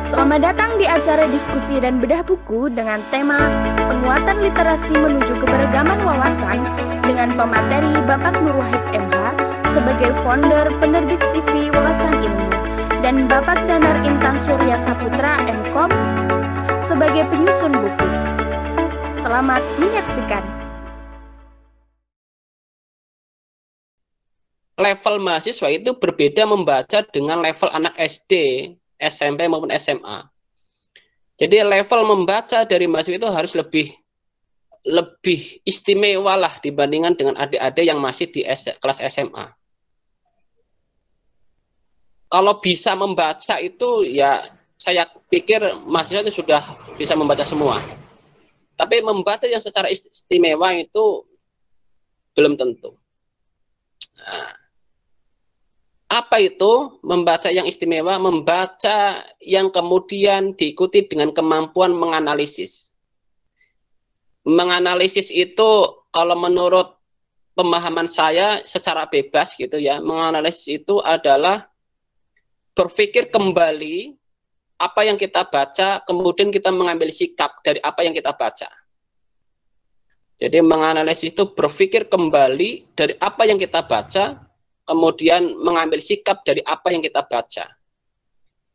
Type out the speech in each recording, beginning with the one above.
Selamat datang di acara diskusi dan bedah buku dengan tema Penguatan Literasi Menuju Keberagaman Wawasan dengan pemateri Bapak Nur Wahid MH sebagai founder penerbit CV Wawasan Ilmu dan Bapak Danar Intan Surya Saputra MKOM sebagai penyusun buku. Selamat menyaksikan. Level mahasiswa itu berbeda membaca dengan level anak SD, SMP maupun SMA. Jadi level membaca dari mahasiswa itu harus lebih istimewa lah dibandingkan dengan adik-adik yang masih di kelas SMA. Kalau bisa membaca itu ya saya pikir mahasiswa itu sudah bisa membaca semua. Tapi membaca yang secara istimewa itu belum tentu. Nah, apa itu membaca yang istimewa? Membaca yang kemudian diikuti dengan kemampuan menganalisis. Menganalisis itu kalau menurut pemahaman saya secara bebas gitu ya, menganalisis itu adalah berpikir kembali apa yang kita baca, kemudian kita mengambil sikap dari apa yang kita baca. Jadi menganalisis itu berpikir kembali dari apa yang kita baca, kemudian mengambil sikap dari apa yang kita baca.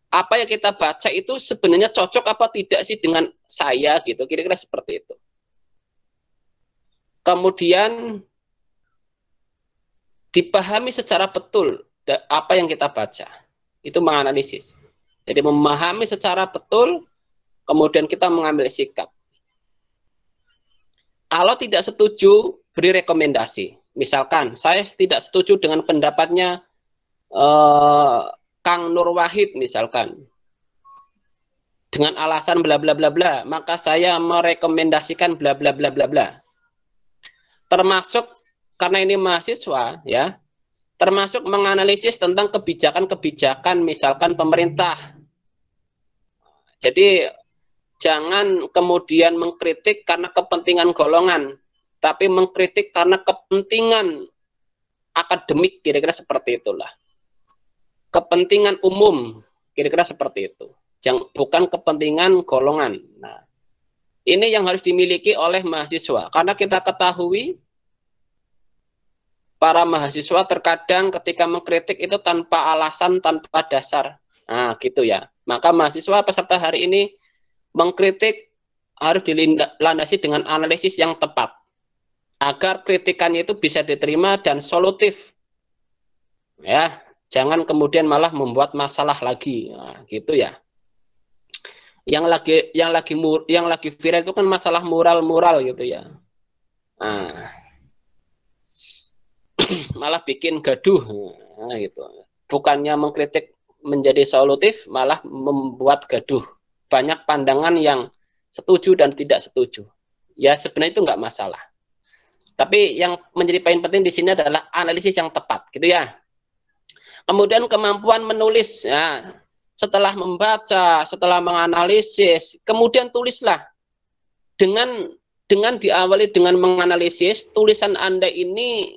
Apa yang kita baca itu sebenarnya cocok apa tidak sih dengan saya gitu, kira-kira seperti itu. Kemudian dipahami secara betul apa yang kita baca. Itu menganalisis. Jadi memahami secara betul, kemudian kita mengambil sikap. Kalau tidak setuju, beri rekomendasi. Misalkan saya tidak setuju dengan pendapatnya Kang Nur Wahid misalkan, dengan alasan bla bla bla bla, maka saya merekomendasikan bla bla bla bla bla. Termasuk karena ini mahasiswa ya, termasuk menganalisis tentang kebijakan-kebijakan misalkan pemerintah. Jadi jangan kemudian mengkritik karena kepentingan golongan, tapi mengkritik karena kepentingan akademik, kira-kira seperti itulah. Kepentingan umum, kira-kira seperti itu. Bukan kepentingan golongan. Nah, ini yang harus dimiliki oleh mahasiswa. Karena kita ketahui, para mahasiswa terkadang ketika mengkritik itu tanpa alasan, tanpa dasar. Nah, gitu ya. Maka mahasiswa peserta hari ini mengkritik harus dilandasi dengan analisis yang tepat. Agar kritikannya itu bisa diterima dan solutif. Ya, jangan kemudian malah membuat masalah lagi. Nah, gitu ya. Yang lagi viral itu kan masalah moral gitu ya. Nah, malah bikin gaduh. Nah, gitu. Bukannya mengkritik menjadi solutif, malah membuat gaduh. Banyak pandangan yang setuju dan tidak setuju. Ya sebenarnya itu nggak masalah. Tapi yang menjadi poin penting di sini adalah analisis yang tepat, gitu ya. Kemudian kemampuan menulis. Ya, setelah membaca, setelah menganalisis, kemudian tulislah. Dengan diawali dengan menganalisis, tulisan Anda ini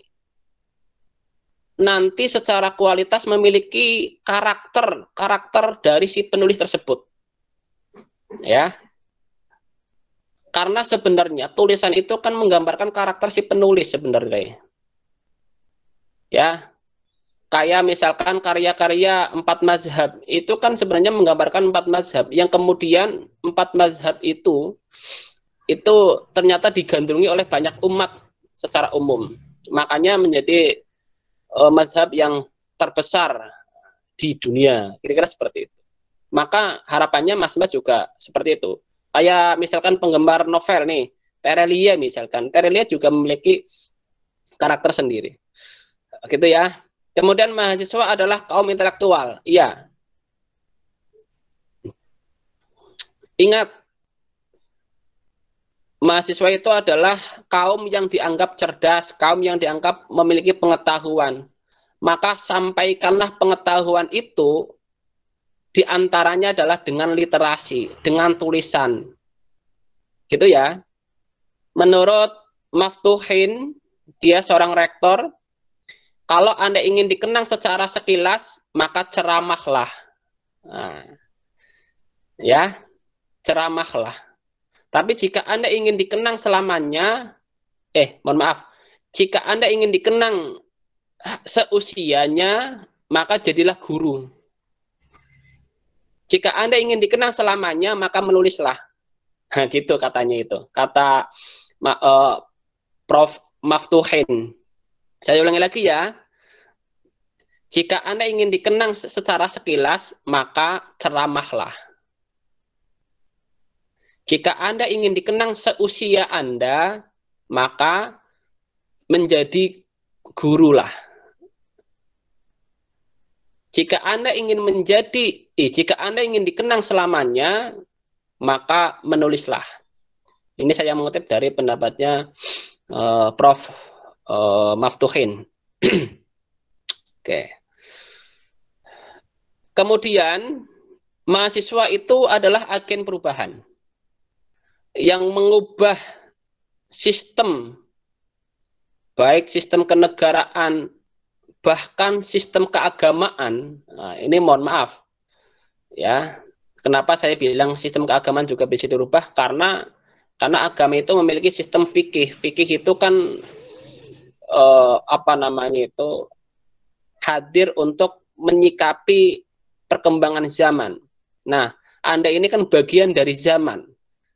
nanti secara kualitas memiliki karakter dari si penulis tersebut. Ya. Karena sebenarnya tulisan itu kan menggambarkan karakter si penulis sebenarnya. Ya. Kayak misalkan karya-karya 4 mazhab itu kan sebenarnya menggambarkan 4 mazhab yang kemudian 4 mazhab itu ternyata digandrungi oleh banyak umat secara umum. Makanya menjadi mazhab yang terbesar di dunia, kira-kira seperti itu. Maka harapannya Mas Mbak juga seperti itu. Kayak misalkan penggemar novel nih, Terelia misalkan. Terelia juga memiliki karakter sendiri. Gitu ya. Kemudian mahasiswa adalah kaum intelektual. Iya. Ingat, mahasiswa itu adalah kaum yang dianggap cerdas, kaum yang dianggap memiliki pengetahuan. Maka sampaikanlah pengetahuan itu diantaranya adalah dengan literasi, dengan tulisan. Gitu ya. Menurut Maftuhin, dia seorang rektor, kalau Anda ingin dikenang secara sekilas, maka ceramahlah. Nah, ya, ceramahlah. Tapi jika Anda ingin dikenang selamanya, mohon maaf, jika Anda ingin dikenang seusianya, maka jadilah guru. Jika Anda ingin dikenang selamanya, maka menulislah. Nah, gitu katanya itu. Kata Prof. Maftuhin. Saya ulangi lagi ya. Jika Anda ingin dikenang secara sekilas, maka ceramahlah. Jika Anda ingin dikenang seusia Anda, maka menjadi gurulah. Jika Anda ingin jika Anda ingin dikenang selamanya, maka menulislah. Ini saya mengutip dari pendapatnya Prof. Maftuhin. Oke. Kemudian, mahasiswa itu adalah agen perubahan yang mengubah sistem, baik sistem kenegaraan, bahkan sistem keagamaan. Nah, ini mohon maaf, ya. Kenapa saya bilang sistem keagamaan juga bisa dirubah? Karena agama itu memiliki sistem fikih. Fikih itu kan hadir untuk menyikapi perkembangan zaman. Nah, Anda ini kan bagian dari zaman.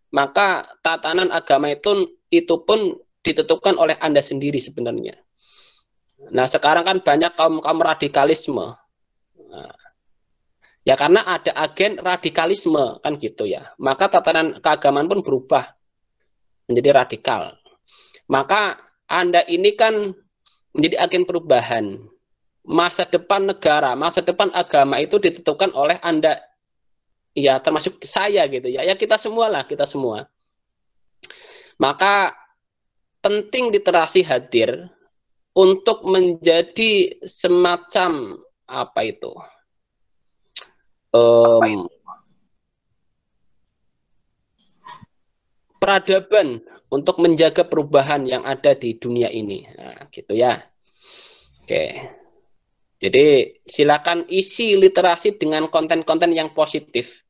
Maka tatanan agama itu pun ditentukan oleh Anda sendiri sebenarnya. Nah, sekarang kan banyak kaum radikalisme. Nah, ya karena ada agen radikalisme kan gitu ya. Maka tatanan keagamaan pun berubah menjadi radikal. Maka Anda ini kan menjadi agen perubahan. Masa depan negara, masa depan agama itu ditentukan oleh Anda. Ya, termasuk saya gitu ya. Ya kita semua lah, kita semua. Maka penting literasi hadir untuk menjadi semacam peradaban untuk menjaga perubahan yang ada di dunia ini. Nah, gitu ya. Oke. Jadi silakan isi literasi dengan konten-konten yang positif.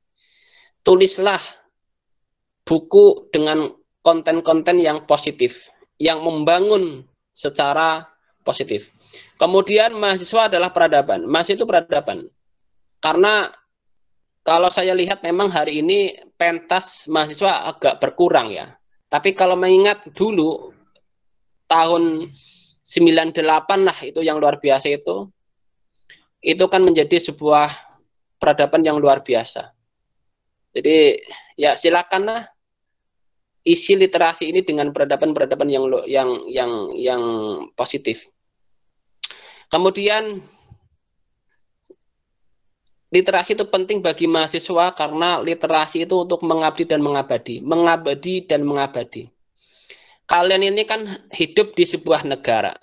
Tulislah buku dengan konten-konten yang positif, yang membangun secara positif. Kemudian mahasiswa adalah peradaban. Mahasiswa itu peradaban. Karena kalau saya lihat memang hari ini pentas mahasiswa agak berkurang ya. Tapi kalau mengingat dulu tahun 98 lah itu yang luar biasa itu kan menjadi sebuah peradaban yang luar biasa. Jadi ya silakanlah isi literasi ini dengan peradaban-peradaban yang positif. Kemudian literasi itu penting bagi mahasiswa karena literasi itu untuk mengabdi dan mengabadi, mengabadi dan mengabadi. Kalian ini kan hidup di sebuah negara.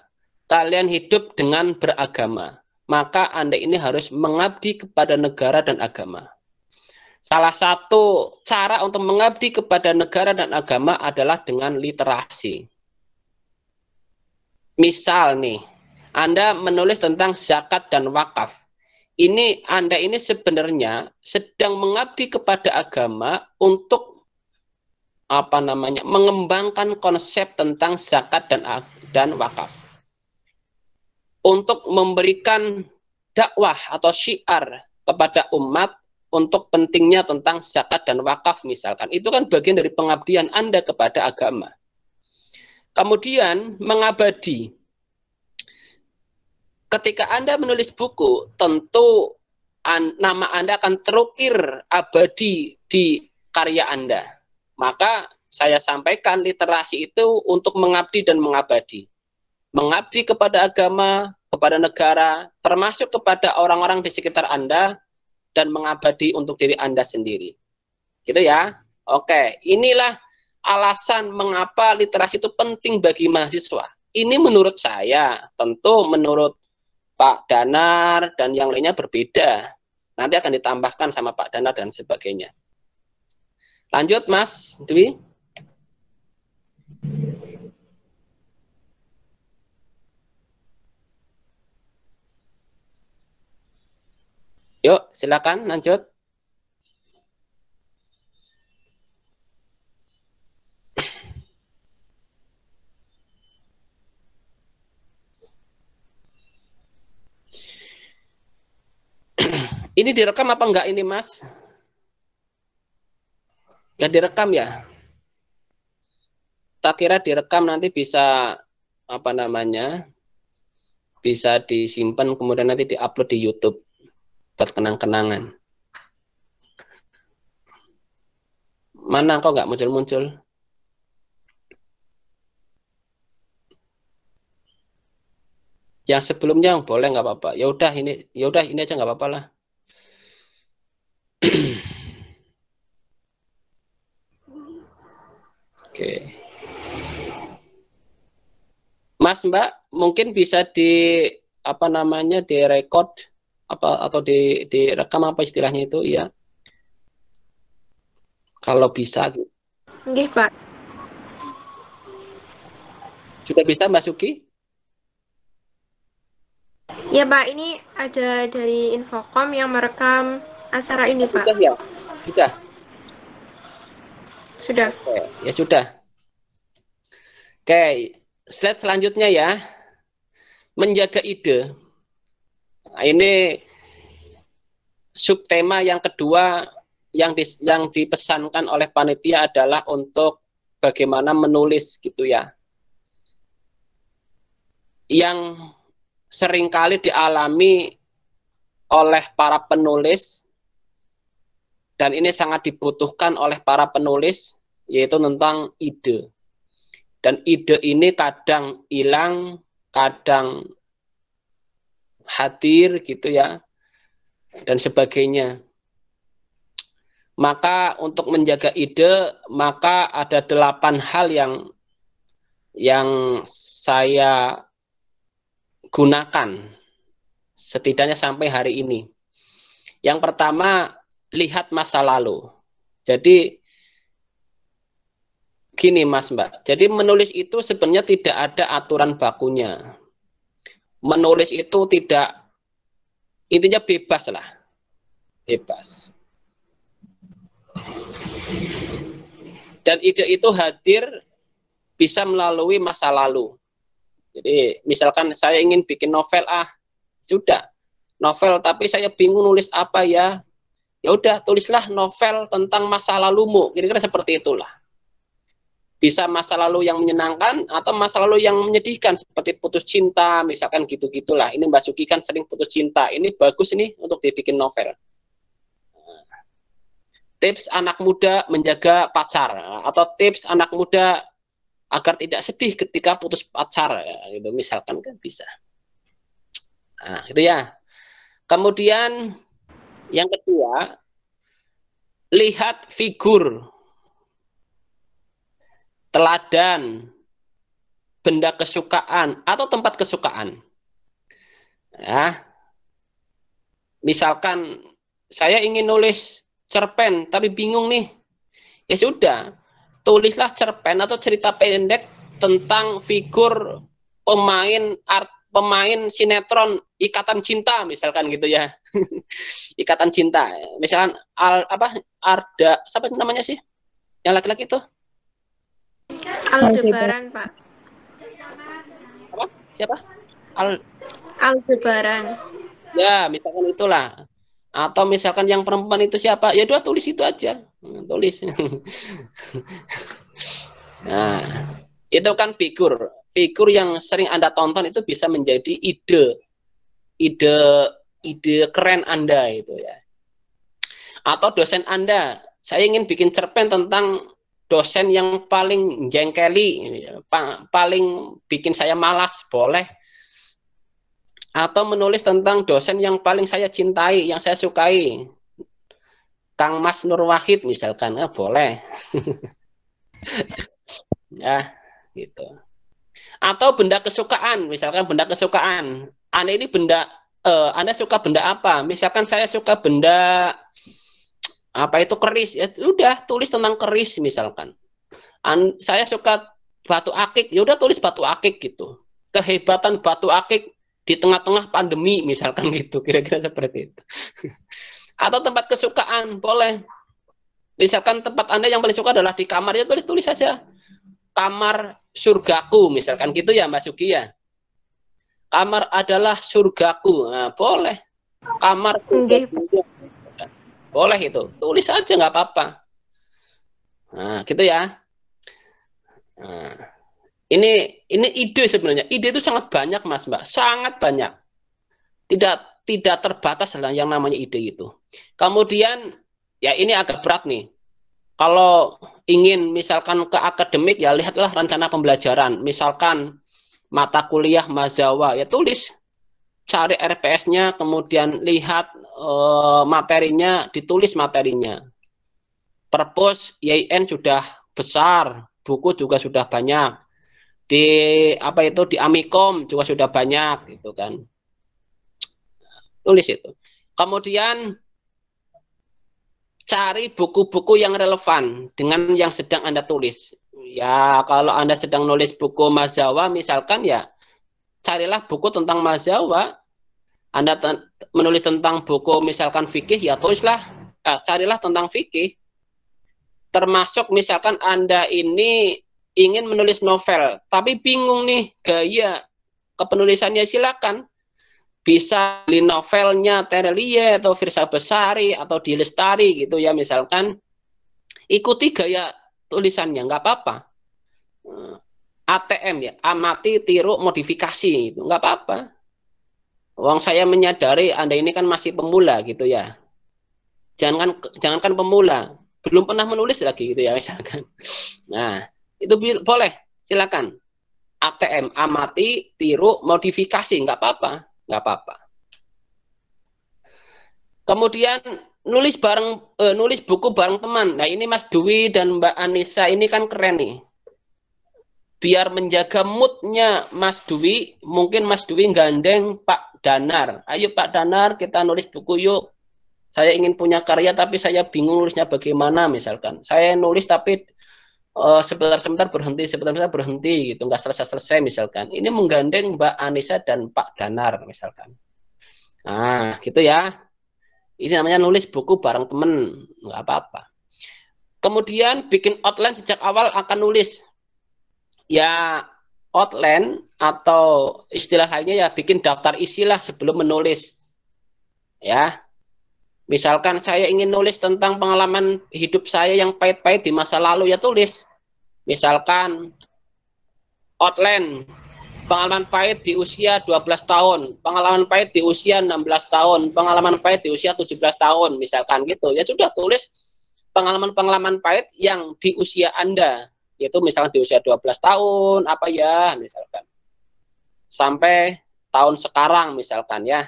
Kalian hidup dengan beragama. Maka Anda ini harus mengabdi kepada negara dan agama. Salah satu cara untuk mengabdi kepada negara dan agama adalah dengan literasi. Misal nih, Anda menulis tentang zakat dan wakaf. Ini Anda ini sebenarnya sedang mengabdi kepada agama untuk mengembangkan konsep tentang zakat dan wakaf. Untuk memberikan dakwah atau syiar kepada umat untuk pentingnya tentang zakat dan wakaf misalkan. Itu kan bagian dari pengabdian Anda kepada agama. Kemudian mengabadi. Ketika Anda menulis buku, tentu nama Anda akan terukir abadi di karya Anda. Maka saya sampaikan literasi itu untuk mengabdi dan mengabadi. Mengabdi kepada agama, kepada negara, termasuk kepada orang-orang di sekitar Anda, dan mengabadi untuk diri Anda sendiri. Gitu ya. Oke, inilah alasan mengapa literasi itu penting bagi mahasiswa. Ini menurut saya, tentu menurut Pak Danar dan yang lainnya berbeda. Nanti akan ditambahkan sama Pak Danar dan sebagainya. Lanjut, Mas Dwi. Yuk, silakan lanjut. Ini direkam apa enggak ini, Mas? Enggak direkam ya? Tak kira direkam nanti bisa apa namanya? Bisa disimpan kemudian nanti diupload di YouTube buat kenang-kenangan. Mana kok nggak muncul-muncul? Yang sebelumnya boleh nggak apa-apa. Ya udah ini aja nggak apa-apa lah. Oke. Mas Mbak, mungkin bisa di apa namanya direkod apa atau direkam apa istilahnya itu ya. Kalau bisa. Nggih, Pak. Sudah bisa Mbak Suki? Ya, Pak, ini ada dari Infocom yang merekam acara ini, Pak. Sudah ya? Sudah. Sudah. Oke, ya sudah. Oke, slide selanjutnya ya. Menjaga ide. Nah, ini subtema yang kedua yang dipesankan oleh panitia adalah untuk bagaimana menulis gitu ya. Yang seringkali dialami oleh para penulis dan ini sangat dibutuhkan oleh para penulis yaitu tentang ide. Dan ide ini kadang hilang, kadang hadir gitu ya dan sebagainya. Maka untuk menjaga ide maka ada 8 hal yang saya gunakan setidaknya sampai hari ini. Yang pertama, lihat masa lalu. Jadi gini Mas Mbak, jadi menulis itu sebenarnya tidak ada aturan bakunya. Menulis itu tidak, intinya bebas lah. Bebas. Dan ide itu hadir bisa melalui masa lalu. Jadi misalkan saya ingin bikin novel, sudah novel tapi saya bingung nulis apa ya. Ya udah tulislah novel tentang masa lalumu. Kira-kira seperti itulah. Bisa masa lalu yang menyenangkan atau masa lalu yang menyedihkan seperti putus cinta, misalkan gitu-gitulah. Ini Mbak Suki kan sering putus cinta. Ini bagus ini untuk dibikin novel. Tips anak muda menjaga pacar atau tips anak muda agar tidak sedih ketika putus pacar gitu misalkan kan bisa. Nah, itu ya. Kemudian yang kedua, lihat figur, teladan, benda kesukaan atau tempat kesukaan. Ya. Misalkan saya ingin nulis cerpen tapi bingung nih. Ya sudah, tulislah cerpen atau cerita pendek tentang figur pemain sinetron Ikatan Cinta misalkan gitu ya. Ikatan Cinta. Misalkan Arda siapa namanya sih? Yang laki-laki itu? Aldebaran, Pak. Apa? Siapa? Aldebaran. Ya, misalkan itulah. Atau misalkan yang perempuan itu siapa? Ya udah tulis itu aja. Tulis. Nah, itu kan figur. Figur yang sering Anda tonton itu bisa menjadi ide keren Anda itu ya. Atau dosen Anda, saya ingin bikin cerpen tentang dosen yang paling jengkeli, paling bikin saya malas, boleh. Atau menulis tentang dosen yang paling saya cintai, yang saya sukai. Kang Mas Nur Wahid misalkan, boleh. Ya, gitu. Atau benda kesukaan, misalkan benda kesukaan. Anda suka benda apa? Misalkan saya suka benda apa itu keris, ya udah tulis tentang keris misalkan. Saya suka batu akik, ya udah tulis batu akik gitu. Kehebatan batu akik di tengah-tengah pandemi misalkan gitu, kira-kira seperti itu. Atau tempat kesukaan, boleh. Misalkan tempat Anda yang paling suka adalah di kamar, ya tulis saja. Kamar surgaku, misalkan gitu ya Mbak Suki ya. Kamar adalah surgaku, nah, boleh. Kamar boleh itu, tulis aja nggak apa-apa. Nah, gitu ya. Nah, ini ide sebenarnya. Ide itu sangat banyak, Mas, Mbak, sangat banyak. Tidak terbatas lah yang namanya ide itu. Kemudian ya ini agak berat nih. Kalau ingin misalkan ke akademik ya lihatlah rencana pembelajaran. Misalkan mata kuliah Mazawa ya tulis, cari RPS-nya, kemudian lihat materinya, ditulis materinya. Perpus YIN sudah besar, buku juga sudah banyak. Di apa itu di Amikom juga sudah banyak gitu kan. Tulis itu. Kemudian cari buku-buku yang relevan dengan yang sedang Anda tulis. Ya, kalau Anda sedang nulis buku Mazawa misalkan ya carilah buku tentang Mazawa. Anda menulis tentang buku misalkan fikih ya tulislah, carilah tentang fikih. Termasuk misalkan Anda ini ingin menulis novel, tapi bingung nih gaya kepenulisannya, silakan. Bisa beli novelnya Terelie atau Firsa Besari atau di Lestari gitu ya, misalkan ikuti gaya tulisannya, nggak apa-apa. ATM ya, amati, tiru, modifikasi itu nggak apa-apa. Wong saya menyadari Anda ini kan masih pemula gitu ya. Jangankan pemula, belum pernah menulis lagi gitu ya misalkan. Nah, itu boleh, silakan. ATM, amati, tiru, modifikasi, nggak apa-apa. Nggak apa-apa. Kemudian nulis buku bareng teman. Nah ini Mas Dwi dan Mbak Anissa ini kan keren nih. Biar menjaga moodnya Mas Dwi, mungkin Mas Dwi gandeng Pak Danar. Ayo Pak Danar, kita nulis buku yuk. Saya ingin punya karya tapi saya bingung nulisnya bagaimana misalkan. Saya nulis tapi sebentar-sebentar berhenti, sebentar-sebentar berhenti gitu, nggak selesai-selesai misalkan. Ini menggandeng Mbak Anissa dan Pak Danar misalkan. Nah, gitu ya. Ini namanya nulis buku bareng temen, nggak apa-apa. Kemudian bikin outline sejak awal akan nulis. Ya, outline atau istilah lainnya ya bikin daftar isilah sebelum menulis. Ya, misalkan saya ingin nulis tentang pengalaman hidup saya yang pahit-pahit di masa lalu, ya tulis. Misalkan outline pengalaman pahit di usia 12 tahun, pengalaman pahit di usia 16 tahun, pengalaman pahit di usia 17 tahun, misalkan gitu. Ya sudah, tulis pengalaman-pengalaman pahit yang di usia Anda, yaitu misalkan di usia 12 tahun, apa ya, misalkan. Sampai tahun sekarang, misalkan ya.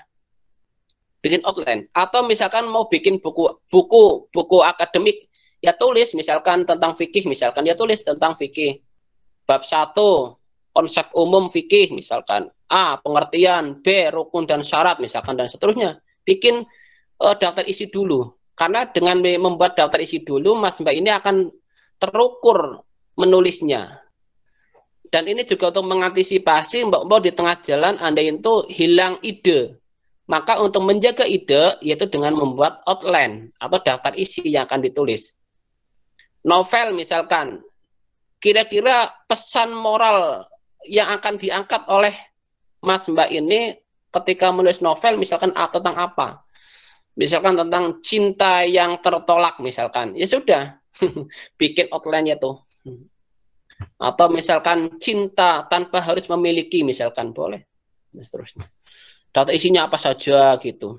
Bikin outline. Atau misalkan mau bikin buku akademik, ya tulis misalkan tentang fikih, misalkan ya tulis tentang fikih. Bab 1, konsep umum fikih misalkan, A, pengertian, B, rukun dan syarat misalkan, dan seterusnya. Bikin daftar isi dulu, karena dengan membuat daftar isi dulu Mas Mbak ini akan terukur menulisnya. Dan ini juga untuk mengantisipasi Mbak di tengah jalan Anda itu hilang ide. Maka untuk menjaga ide yaitu dengan membuat outline atau daftar isi yang akan ditulis. Novel misalkan, kira-kira pesan moral yang akan diangkat oleh Mas Mbak ini ketika menulis novel misalkan tentang apa? Misalkan tentang cinta yang tertolak misalkan. Ya sudah, bikin outline-nya tuh. Atau misalkan cinta tanpa harus memiliki misalkan, boleh. Dan seterusnya. Data isinya apa saja gitu.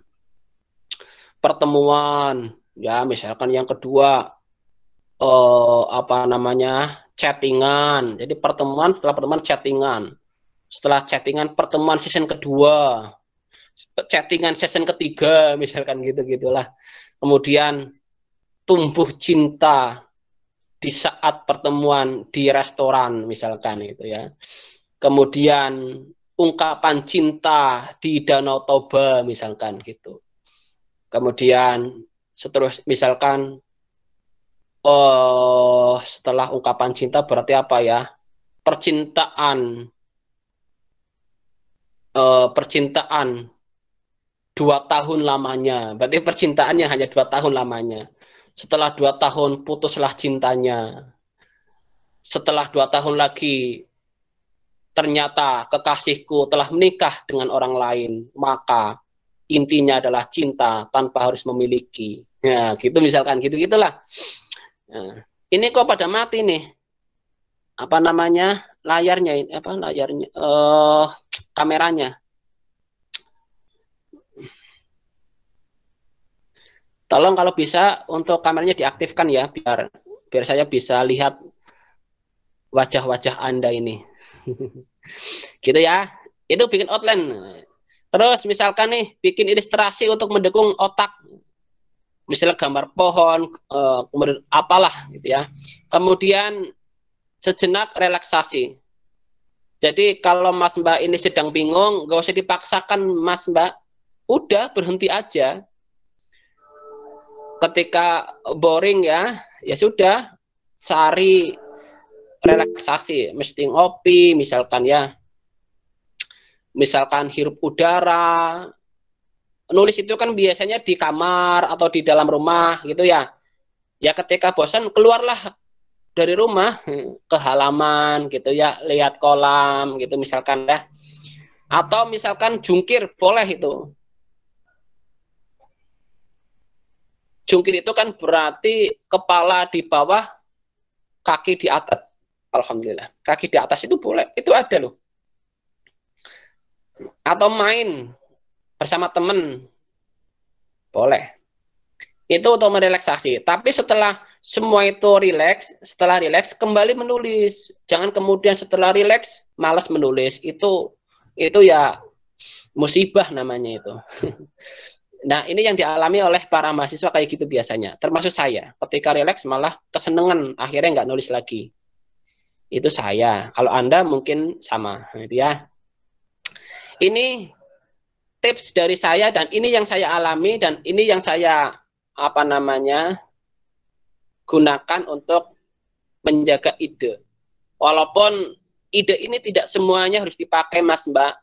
Pertemuan, ya misalkan yang kedua chattingan. Jadi pertemuan, setelah pertemuan chattingan. Setelah chattingan pertemuan season kedua. Chattingan season ketiga misalkan gitu-gitulah. Kemudian tumbuh cinta di saat pertemuan di restoran misalkan itu ya. Kemudian ungkapan cinta di Danau Toba misalkan gitu. Kemudian seterus misalkan setelah ungkapan cinta berarti apa ya? Percintaan 2 tahun lamanya. Berarti percintaannya hanya 2 tahun lamanya. Setelah 2 tahun putuslah cintanya. Setelah 2 tahun lagi ternyata kekasihku telah menikah dengan orang lain, maka intinya adalah cinta tanpa harus memiliki. Nah, gitu misalkan gitu-gitulah. Nah, ini kok pada mati nih. Apa namanya? Layarnya ini apa layarnya? Kameranya. Tolong kalau bisa untuk kameranya diaktifkan ya biar saya bisa lihat wajah-wajah Anda ini. Gitu ya. Itu bikin outline. Terus misalkan nih bikin ilustrasi untuk mendukung otak. Misalnya gambar pohon, kemudian apalah gitu ya. Kemudian sejenak relaksasi. Jadi kalau Mas Mbak ini sedang bingung, nggak usah dipaksakan Mas Mbak. Udah berhenti aja. Ketika boring ya sudah cari relaksasi, mesti ngopi misalkan ya. Misalkan hirup udara. Nulis itu kan biasanya di kamar atau di dalam rumah gitu ya. Ya ketika bosan keluarlah dari rumah ke halaman gitu ya, lihat kolam gitu misalkan ya. Atau misalkan jungkir boleh itu. Jungkir itu kan berarti kepala di bawah, kaki di atas. Alhamdulillah. Kaki di atas itu boleh, itu ada loh. Atau main bersama teman boleh. Itu untuk merelaksasi. Tapi setelah semua itu rileks, setelah rileks kembali menulis. Jangan kemudian setelah rileks malas menulis. Itu ya musibah namanya itu. Nah, ini yang dialami oleh para mahasiswa kayak gitu biasanya. Termasuk saya. Ketika rileks malah kesenengan, akhirnya nggak nulis lagi. Itu saya. Kalau Anda mungkin sama, gitu ya. Ini tips dari saya dan ini yang saya alami dan ini yang saya gunakan untuk menjaga ide. Walaupun ide ini tidak semuanya harus dipakai Mas Mbak.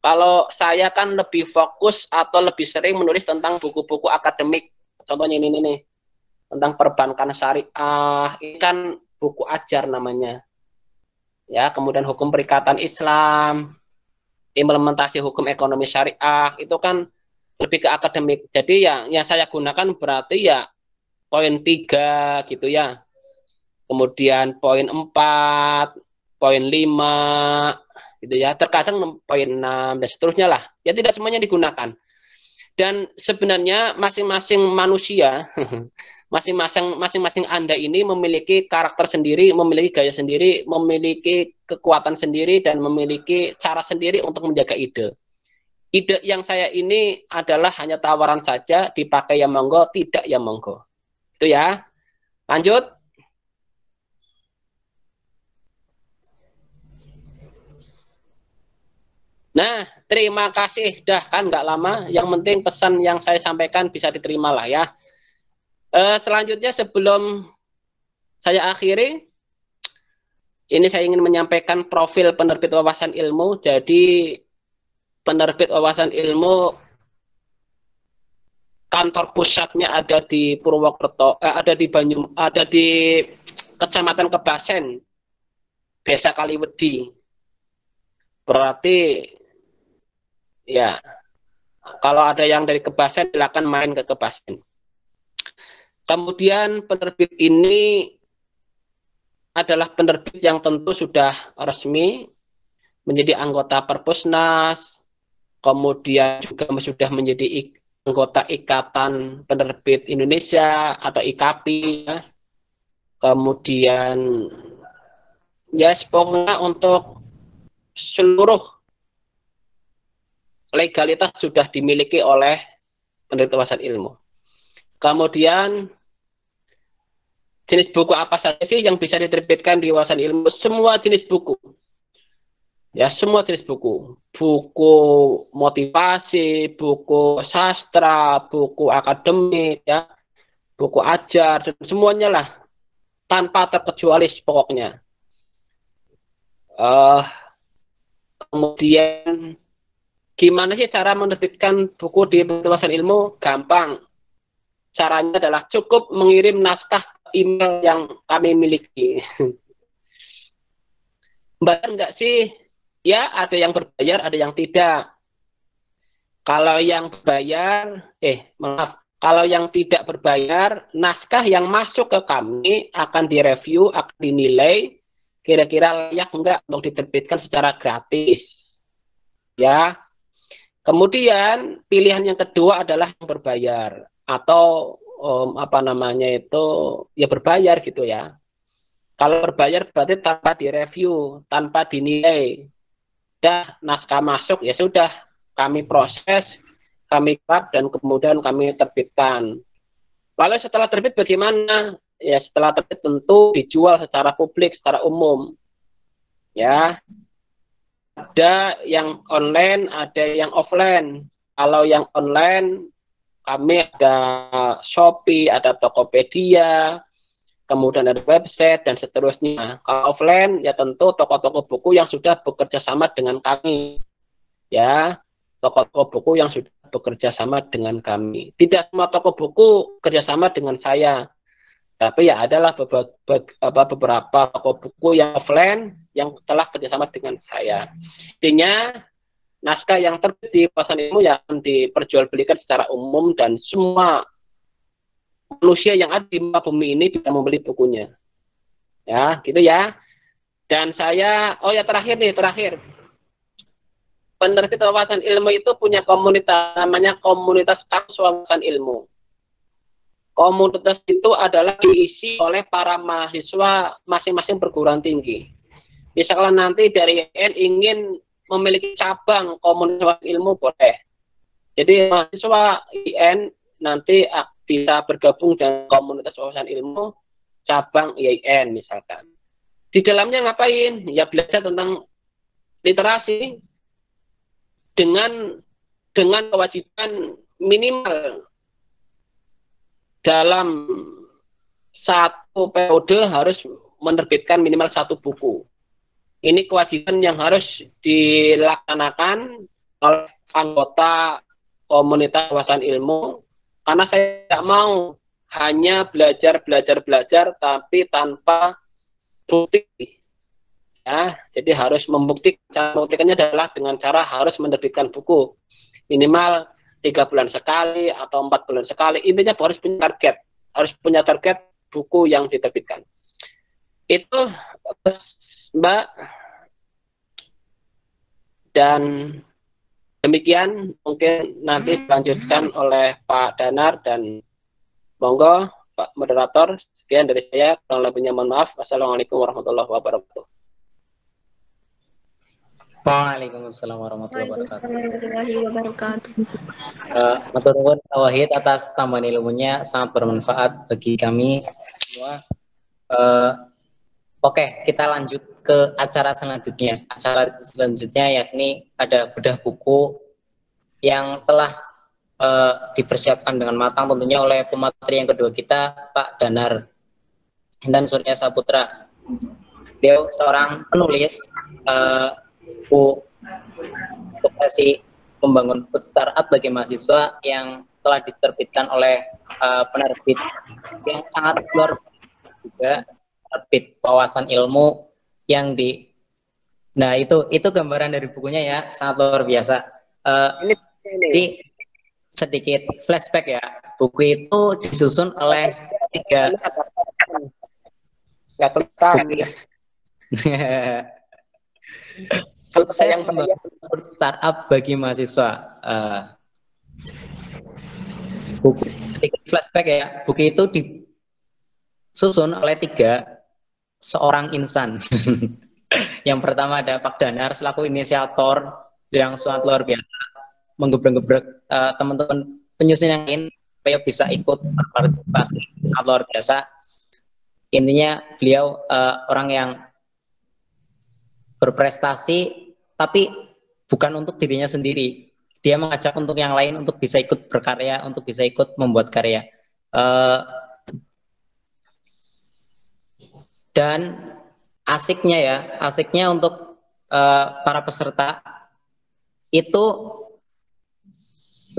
Kalau saya kan lebih fokus atau lebih sering menulis tentang buku-buku akademik. Contohnya ini nih. Tentang perbankan syariah. Ini kan buku ajar namanya. Ya, kemudian hukum perikatan Islam, implementasi hukum ekonomi syariah, itu kan lebih ke akademik. Jadi yang saya gunakan berarti ya poin 3 gitu ya. Kemudian poin 4, poin 5 gitu ya. Terkadang poin 6 dan seterusnya lah. Ya tidak semuanya digunakan. Dan sebenarnya masing-masing manusia, masing-masing Anda ini memiliki karakter sendiri, memiliki gaya sendiri, memiliki kekuatan sendiri dan memiliki cara sendiri untuk menjaga ide. Ide yang saya ini adalah hanya tawaran saja, dipakai ya monggo, tidak ya monggo. Itu ya. Lanjut. Nah, terima kasih. Dah kan nggak lama. Yang penting pesan yang saya sampaikan bisa diterima lah ya. Selanjutnya sebelum saya akhiri, ini saya ingin menyampaikan profil penerbit wawasan ilmu. Jadi penerbit wawasan ilmu kantor pusatnya ada di Purwokerto, ada di Kecamatan Kebasen, Desa Kaliwedi. Berarti ya kalau ada yang dari Kebasen silakan main ke Kebasen. Kemudian penerbit ini adalah penerbit yang tentu sudah resmi menjadi anggota Perpusnas, kemudian juga sudah menjadi anggota Ikatan Penerbit Indonesia atau IKAPI, ya. Kemudian ya pokoknya untuk seluruh legalitas sudah dimiliki oleh penerbit wawasan ilmu. Kemudian jenis buku apa saja sih yang bisa diterbitkan di wawasan ilmu? Semua jenis buku. Ya, semua jenis buku. Buku motivasi, buku sastra, buku akademik, ya, buku ajar, dan semuanya lah. Tanpa terkecuali pokoknya. Kemudian, gimana sih cara menerbitkan buku di wawasan ilmu? Gampang. Caranya adalah cukup mengirim naskah email yang kami miliki. Bayar enggak sih? Ya, ada yang berbayar, ada yang tidak. Kalau yang berbayar, maaf, kalau yang tidak berbayar, naskah yang masuk ke kami akan direview, akan dinilai, kira-kira layak enggak untuk diterbitkan secara gratis. Ya. Kemudian pilihan yang kedua adalah yang berbayar atau apa namanya itu ya berbayar gitu ya. Kalau berbayar berarti tanpa direview, tanpa dinilai. Dah naskah masuk ya sudah kami proses, kami klap dan kemudian kami terbitkan. Lalu setelah terbit bagaimana? Ya setelah terbit tentu dijual secara publik, secara umum. Ya, ada yang online, ada yang offline. Kalau yang online kami ada Shopee, ada Tokopedia, kemudian ada website dan seterusnya. Kalau offline ya tentu toko-toko buku yang sudah bekerja sama dengan kami. Ya, toko-toko buku yang sudah bekerja sama dengan kami. Tidak semua toko buku kerjasama dengan saya. Tapi ya adalah beberapa toko buku yang offline yang telah kerjasama dengan saya. Intinya naskah yang terbit di Wawasan Ilmu ya akan diperjualbelikan secara umum dan semua manusia yang ada di muka bumi ini bisa membeli bukunya. Ya, gitu ya. Dan saya, terakhir. Penerbit Wawasan Ilmu itu punya komunitas, namanya Komunitas Kamus Wawasan Ilmu. Komunitas itu adalah diisi oleh para mahasiswa masing-masing perguruan tinggi. Misalkan nanti dari IN ingin memiliki cabang komunitas wawasan ilmu boleh. Jadi mahasiswa IN nanti bisa bergabung dengan komunitas wawasan ilmu cabang IAIN misalkan. Di dalamnya ngapain? Ya belajar tentang literasi dengan kewajiban minimal dalam satu periode harus menerbitkan minimal satu buku. Ini kewajiban yang harus dilaksanakan oleh anggota komunitas wawasan ilmu, karena saya tidak mau hanya belajar tapi tanpa bukti. Ya, jadi harus membuktikan. Cara membuktikannya adalah dengan cara harus menerbitkan buku minimal 3 bulan sekali atau 4 bulan sekali. Intinya harus punya target buku yang diterbitkan. Itu Mbak, dan demikian mungkin nanti dilanjutkan oleh Pak Danar dan monggo Pak Moderator. Sekian dari saya, kurang lebihnya mohon maaf. Wassalamualaikum warahmatullahi wabarakatuh. Waalaikumsalam warahmatullahi wabarakatuh. Matur nuwun Pak Wahid atas tambahan ilmunya, sangat bermanfaat bagi kami semua. Oke, kita lanjut ke acara selanjutnya. Acara selanjutnya yakni ada bedah buku yang telah dipersiapkan dengan matang tentunya oleh pemateri yang kedua kita, Pak Danar Intan Surya Saputra. Beliau seorang penulis buku edukasi membangun startup bagi mahasiswa yang telah diterbitkan oleh penerbit yang sangat luar biasa juga, penerbit Wawasan Ilmu yang nah itu gambaran dari bukunya ya, sangat luar biasa. Jadi sedikit flashback ya, buku itu disusun oleh 3 sukses membangun startup bagi mahasiswa. Buku sedikit flashback ya, buku itu disusun oleh 3 seorang insan. Yang pertama ada Pak Danar selaku inisiator yang sangat luar biasa, menggebrek-gebrek teman-teman penyusun yang lain supaya bisa ikut berpartisipasi, sangat luar biasa. Intinya beliau orang yang berprestasi, tapi bukan untuk dirinya sendiri. Dia mengajak untuk yang lain untuk bisa ikut berkarya, untuk bisa ikut membuat karya. Dan asiknya untuk para peserta itu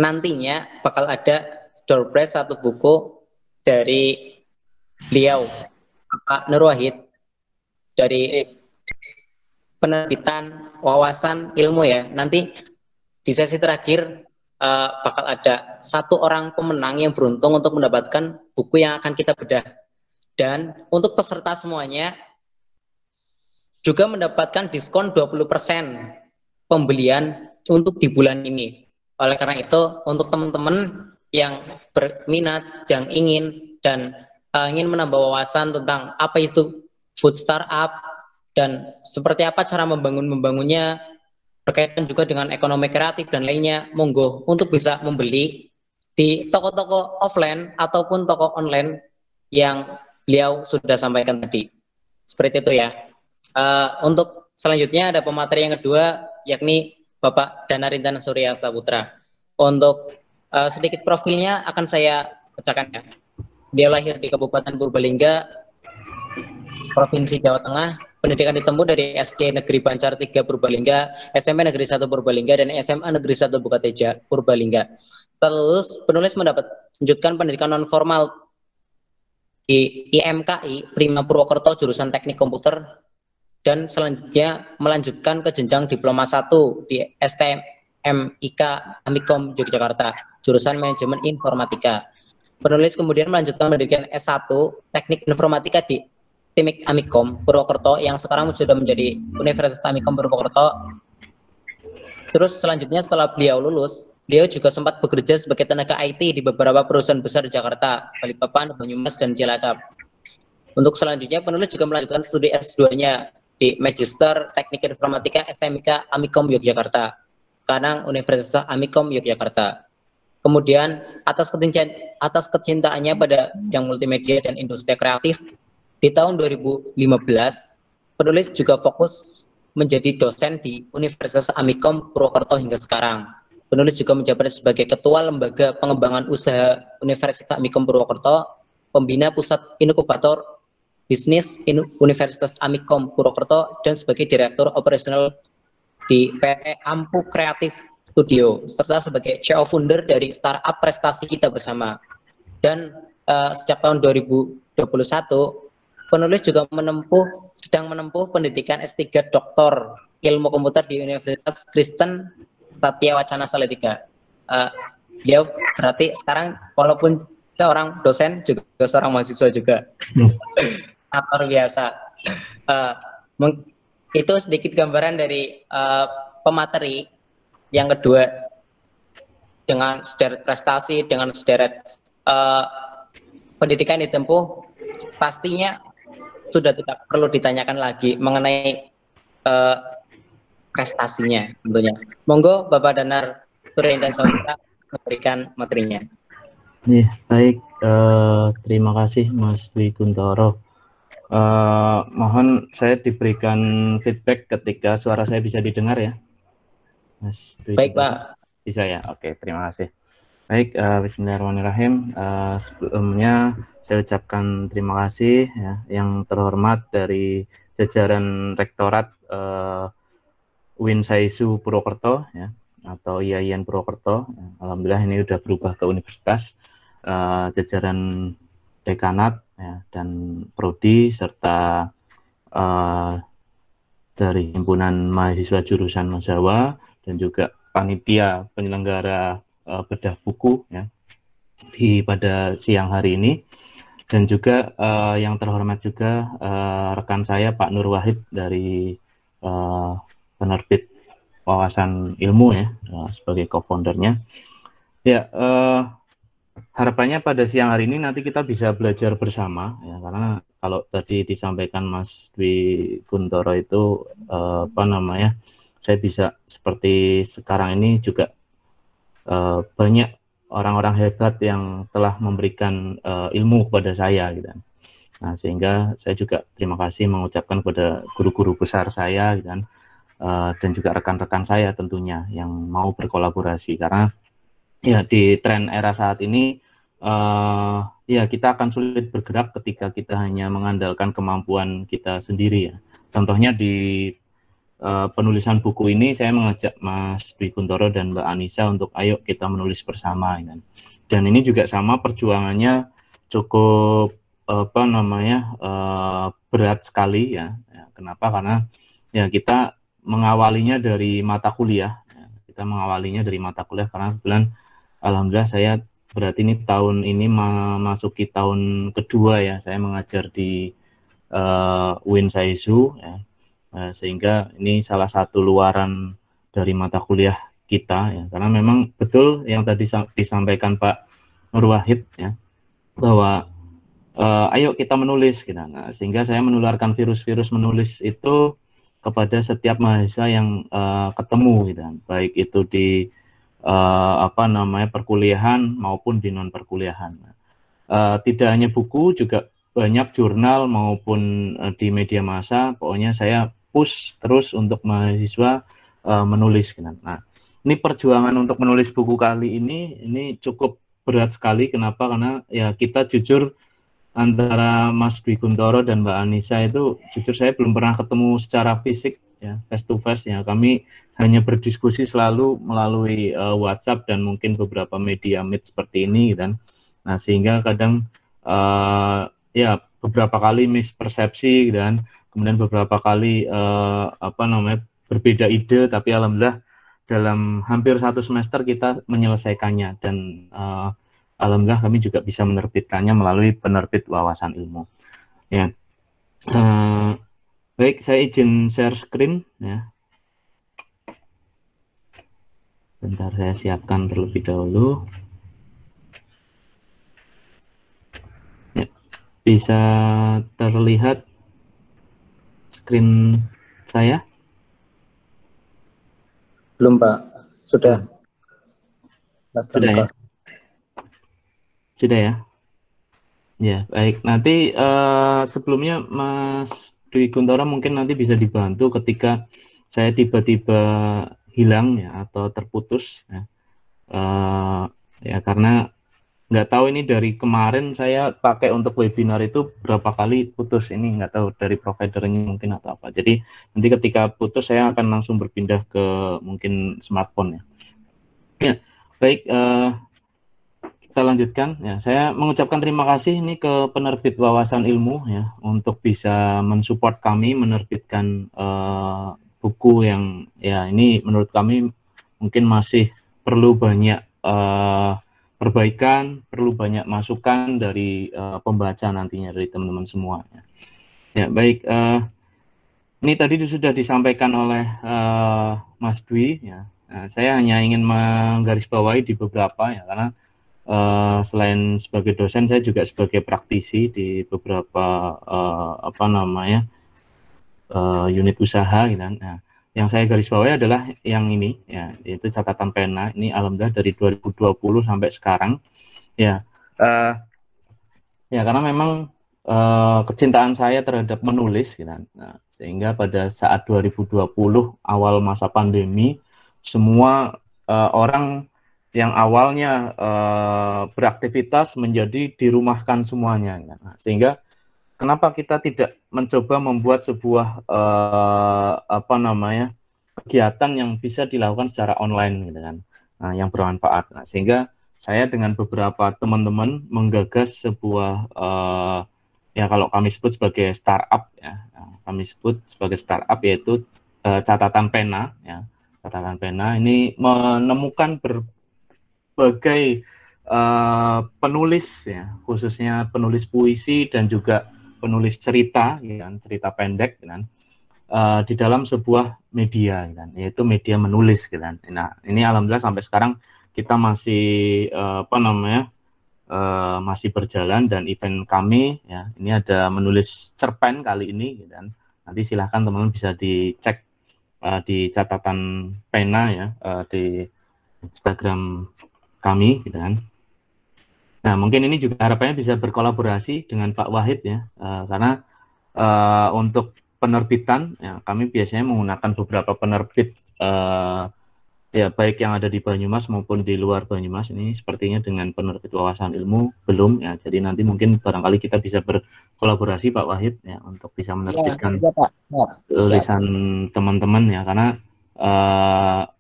nantinya bakal ada door prize 1 buku dari beliau, Pak Nur Wahid, dari penerbitan Wawasan Ilmu ya. Nanti di sesi terakhir bakal ada satu orang pemenang yang beruntung untuk mendapatkan buku yang akan kita bedah. Dan untuk peserta semuanya juga mendapatkan diskon 20% pembelian untuk di bulan ini. Oleh karena itu, untuk teman-teman yang berminat, yang ingin dan ingin menambah wawasan tentang apa itu food startup dan seperti apa cara membangunnya, berkaitan juga dengan ekonomi kreatif dan lainnya, monggo untuk bisa membeli di toko-toko offline ataupun toko online yang beliau sudah sampaikan tadi. Seperti itu ya. Untuk selanjutnya ada pemateri yang kedua, yakni Bapak Danarintana Surya Saputra. Untuk sedikit profilnya akan saya bacakan ya. Dia lahir di Kabupaten Purbalingga, Provinsi Jawa Tengah. Pendidikan ditempuh dari SD Negeri Bancar 3 Purbalingga, SMP Negeri 1 Purbalingga, dan SMA Negeri 1 Bukateja Purbalingga. Terus penulis melanjutkan pendidikan non formal di IMKI Prima Purwokerto jurusan Teknik Komputer, dan selanjutnya melanjutkan ke jenjang Diploma 1 di STMIK Amikom Yogyakarta jurusan Manajemen Informatika. Penulis kemudian melanjutkan pendidikan S1 Teknik Informatika di Timik Amikom Purwokerto yang sekarang sudah menjadi Universitas Amikom Purwokerto. Terus selanjutnya setelah beliau lulus, beliau juga sempat bekerja sebagai tenaga IT di beberapa perusahaan besar di Jakarta, Balikpapan, Banyumas, dan Cilacap. Untuk selanjutnya penulis juga melanjutkan studi S2-nya di Magister Teknik Informatika STMIK Amikom Yogyakarta, Kanang Universitas Amikom Yogyakarta. Kemudian atas kecintaannya pada bidang multimedia dan industri kreatif, di tahun 2015, penulis juga fokus menjadi dosen di Universitas Amikom Purwokerto hingga sekarang. Penulis juga menjabat sebagai Ketua Lembaga Pengembangan Usaha Universitas Amikom Purwokerto, Pembina Pusat Inkubator Bisnis Universitas Amikom Purwokerto, dan sebagai Direktur Operasional di PT Ampu Kreatif Studio, serta sebagai CEO founder dari startup Prestasi Kita Bersama. Dan sejak tahun 2021, penulis juga sedang menempuh pendidikan S3 Doktor Ilmu Komputer di Universitas Kristen Satya Wacana Salatiga. Dia berarti sekarang walaupun seorang dosen juga seorang mahasiswa juga. Luar biasa. Itu sedikit gambaran dari pemateri yang kedua, dengan sederet prestasi, dengan sederet pendidikan ditempuh, pastinya sudah tidak perlu ditanyakan lagi mengenai prestasinya tentunya. Monggo Bapak Danar Surya Saputra memberikan materinya. Ya, baik. Terima kasih Mas Dwi Kuntoro. Mohon saya diberikan feedback ketika suara saya bisa didengar ya, Mas Dwi. Baik Pak. Bisa ya? Oke, terima kasih. Baik, bismillahirrahmanirrahim. Sebelumnya saya ucapkan terima kasih ya, yang terhormat dari jajaran Rektorat UIN Saisu Purwokerto ya, atau IAIN Purwokerto. Alhamdulillah ini sudah berubah ke universitas, jajaran dekanat ya, dan prodi, serta dari himpunan mahasiswa jurusan Majawa, dan juga panitia penyelenggara bedah buku ya pada siang hari ini. Dan juga yang terhormat juga rekan saya Pak Nur Wahid dari penerbit Wawasan Ilmu ya, sebagai co-foundernya. Ya, harapannya pada siang hari ini nanti kita bisa belajar bersama ya, karena kalau tadi disampaikan Mas Dwi Kuntoro itu saya bisa seperti sekarang ini juga banyak orang-orang hebat yang telah memberikan ilmu kepada saya gitu. Nah, sehingga saya juga terima kasih mengucapkan kepada guru-guru besar saya gitu, dan juga rekan-rekan saya tentunya yang mau berkolaborasi, karena ya di tren era saat ini ya kita akan sulit bergerak ketika kita hanya mengandalkan kemampuan kita sendiri ya. Contohnya di penulisan buku ini saya mengajak Mas Dwi Kuntoro dan Mbak Anissa untuk ayo kita menulis bersama kan. Dan ini juga sama, perjuangannya cukup berat sekali ya. Kenapa? Karena ya kita mengawalinya dari mata kuliah. Kita mengawalinya dari mata kuliah karena kebetulan alhamdulillah saya berarti ini tahun ini memasuki tahun kedua ya saya mengajar di UIN SAISU ya. Sehingga ini salah satu luaran dari mata kuliah kita ya, karena memang betul yang tadi disampaikan Pak Nur Wahid ya, bahwa ayo kita menulis gitu. Nah, sehingga saya menularkan virus-virus menulis itu kepada setiap mahasiswa yang ketemu gitu, baik itu di perkuliahan maupun di non perkuliahan. Tidak hanya buku, juga banyak jurnal maupun di media massa. Pokoknya saya push terus untuk mahasiswa menulis. Nah, ini perjuangan untuk menulis buku kali ini cukup berat sekali. Kenapa? Karena ya kita jujur antara Mas Dwi Kuntoro dan Mbak Anissa itu jujur saya belum pernah ketemu secara fisik ya, face to face ya. Kami hanya berdiskusi selalu melalui WhatsApp dan mungkin beberapa media meet seperti ini kan. Nah, sehingga kadang ya beberapa kali mispersepsi dan kemudian beberapa kali berbeda ide, tapi alhamdulillah dalam hampir 1 semester kita menyelesaikannya dan alhamdulillah kami juga bisa menerbitkannya melalui penerbit Wawasan Ilmu. Ya, baik, saya izin share screen ya. Bentar saya siapkan terlebih dahulu. Ya, bisa terlihat screen saya? Belum Pak, sudah. Sudah ya? Sudah ya? Ya, baik. Nanti sebelumnya Mas Dwi Kuntoro mungkin nanti bisa dibantu ketika saya tiba-tiba hilang ya atau terputus ya. Ya karena nggak tahu ini dari kemarin saya pakai untuk webinar itu berapa kali putus, ini nggak tahu dari providernya mungkin atau apa. Jadi nanti ketika putus saya akan langsung berpindah ke mungkin smartphone ya. Ya, baik. Kita lanjutkan ya. Saya mengucapkan terima kasih ini ke penerbit Wawasan Ilmu ya untuk bisa mensupport kami menerbitkan buku yang ya ini menurut kami mungkin masih perlu banyak perbaikan, perlu banyak masukan dari pembaca nantinya dari teman-teman semua. Ya baik, ini tadi sudah disampaikan oleh Mas Dwi ya. Nah, saya hanya ingin menggarisbawahi di beberapa ya karena selain sebagai dosen saya juga sebagai praktisi di beberapa unit usaha gitu kan. Nah, yang saya garis bawahi adalah yang ini ya, yaitu catatan pena. Ini alhamdulillah dari 2020 sampai sekarang ya. Ya karena memang kecintaan saya terhadap menulis gitu kan. Nah, sehingga pada saat 2020 awal masa pandemi semua orang yang awalnya beraktivitas menjadi dirumahkan semuanya. Nah, sehingga kenapa kita tidak mencoba membuat sebuah kegiatan yang bisa dilakukan secara online gitu kan, nah, yang bermanfaat. Nah, sehingga saya dengan beberapa teman-teman menggagas sebuah ya kalau kami sebut sebagai startup ya, kami sebut sebagai startup yaitu catatan pena ya. Catatan pena ini menemukan berbagai penulis ya, khususnya penulis puisi dan juga penulis cerita, ya, cerita pendek, kan, di dalam sebuah media, kan, yaitu media menulis, kan. Nah, ini alhamdulillah sampai sekarang kita masih masih berjalan dan event kami, ya, ini ada menulis cerpen kali ini, kan. Nanti silahkan teman-teman bisa dicek di catatan pena ya di Instagram kami, gitu kan. Nah, mungkin ini juga harapannya bisa berkolaborasi dengan Pak Wahid ya, karena untuk penerbitan ya, kami biasanya menggunakan beberapa penerbit ya baik yang ada di Banyumas maupun di luar Banyumas. Ini sepertinya dengan penerbit Wawasan Ilmu belum ya, jadi nanti mungkin barangkali kita bisa berkolaborasi Pak Wahid ya untuk bisa menerbitkan tulisan teman-teman ya, karena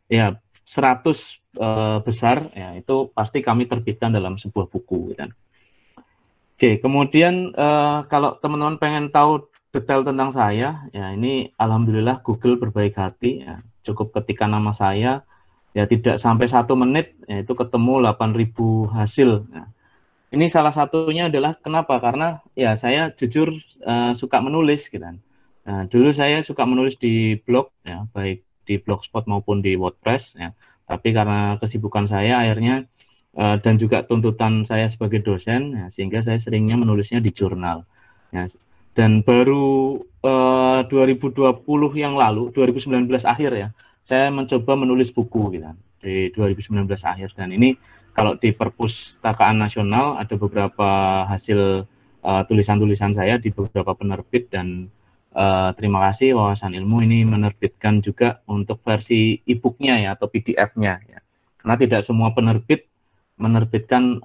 ya 100 besar ya itu pasti kami terbitkan dalam sebuah buku kan. Oke, kemudian kalau teman-teman pengen tahu detail tentang saya ya, ini alhamdulillah Google berbaik hati ya, cukup ketika nama saya ya tidak sampai 1 menit ya itu ketemu 8.000 hasil. Nah, ini salah satunya adalah kenapa? Karena ya saya jujur suka menulis gitu kan. Nah, dulu saya suka menulis di blog ya, baik di Blogspot maupun di WordPress ya. Tapi karena kesibukan saya akhirnya dan juga tuntutan saya sebagai dosen ya, sehingga saya seringnya menulisnya di jurnal. Ya, dan baru 2020 yang lalu, 2019 akhir ya, saya mencoba menulis buku gitu kan, di 2019 akhir, dan ini kalau di Perpustakaan Nasional ada beberapa hasil tulisan-tulisan saya di beberapa penerbit, dan terima kasih Wawasan Ilmu ini menerbitkan juga untuk versi e-booknya ya, atau PDF-nya ya. Karena tidak semua penerbit menerbitkan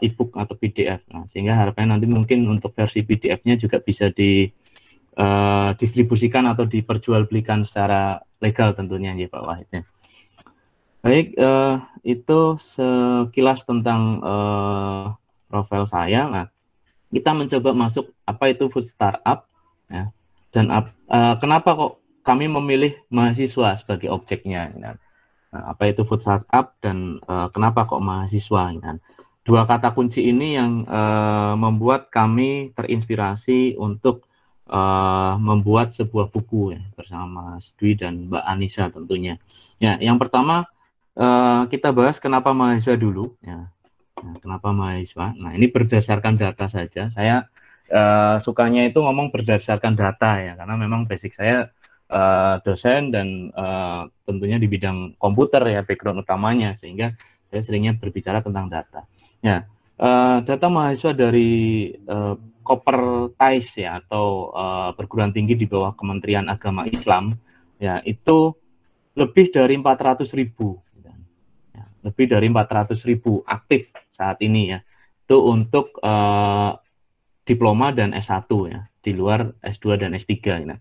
e-book atau PDF. Nah, sehingga harapannya nanti mungkin untuk versi PDF-nya juga bisa didistribusikan atau diperjualbelikan secara legal tentunya ya Pak Wahid ya. Baik, itu sekilas tentang profil saya. Nah, kita mencoba masuk apa itu food startup ya, dan kenapa kok kami memilih mahasiswa sebagai objeknya. Nah, apa itu food startup dan kenapa kok mahasiswa. Nah, dua kata kunci ini yang membuat kami terinspirasi untuk membuat sebuah buku ya, bersama Mas Dwi dan Mbak Anissa tentunya. Ya, yang pertama kita bahas kenapa mahasiswa dulu ya. Nah, kenapa mahasiswa? Nah, ini berdasarkan data saja. Saya sukanya itu ngomong berdasarkan data ya, karena memang basic saya dosen dan tentunya di bidang komputer ya, background utamanya, sehingga saya seringnya berbicara tentang data. Ya, data mahasiswa dari Kopertais ya, atau perguruan tinggi di bawah Kementerian Agama Islam ya, itu lebih dari 400.000. Lebih dari 400.000 aktif saat ini ya, itu untuk diploma dan S1 ya, di luar S2 dan S3 ya.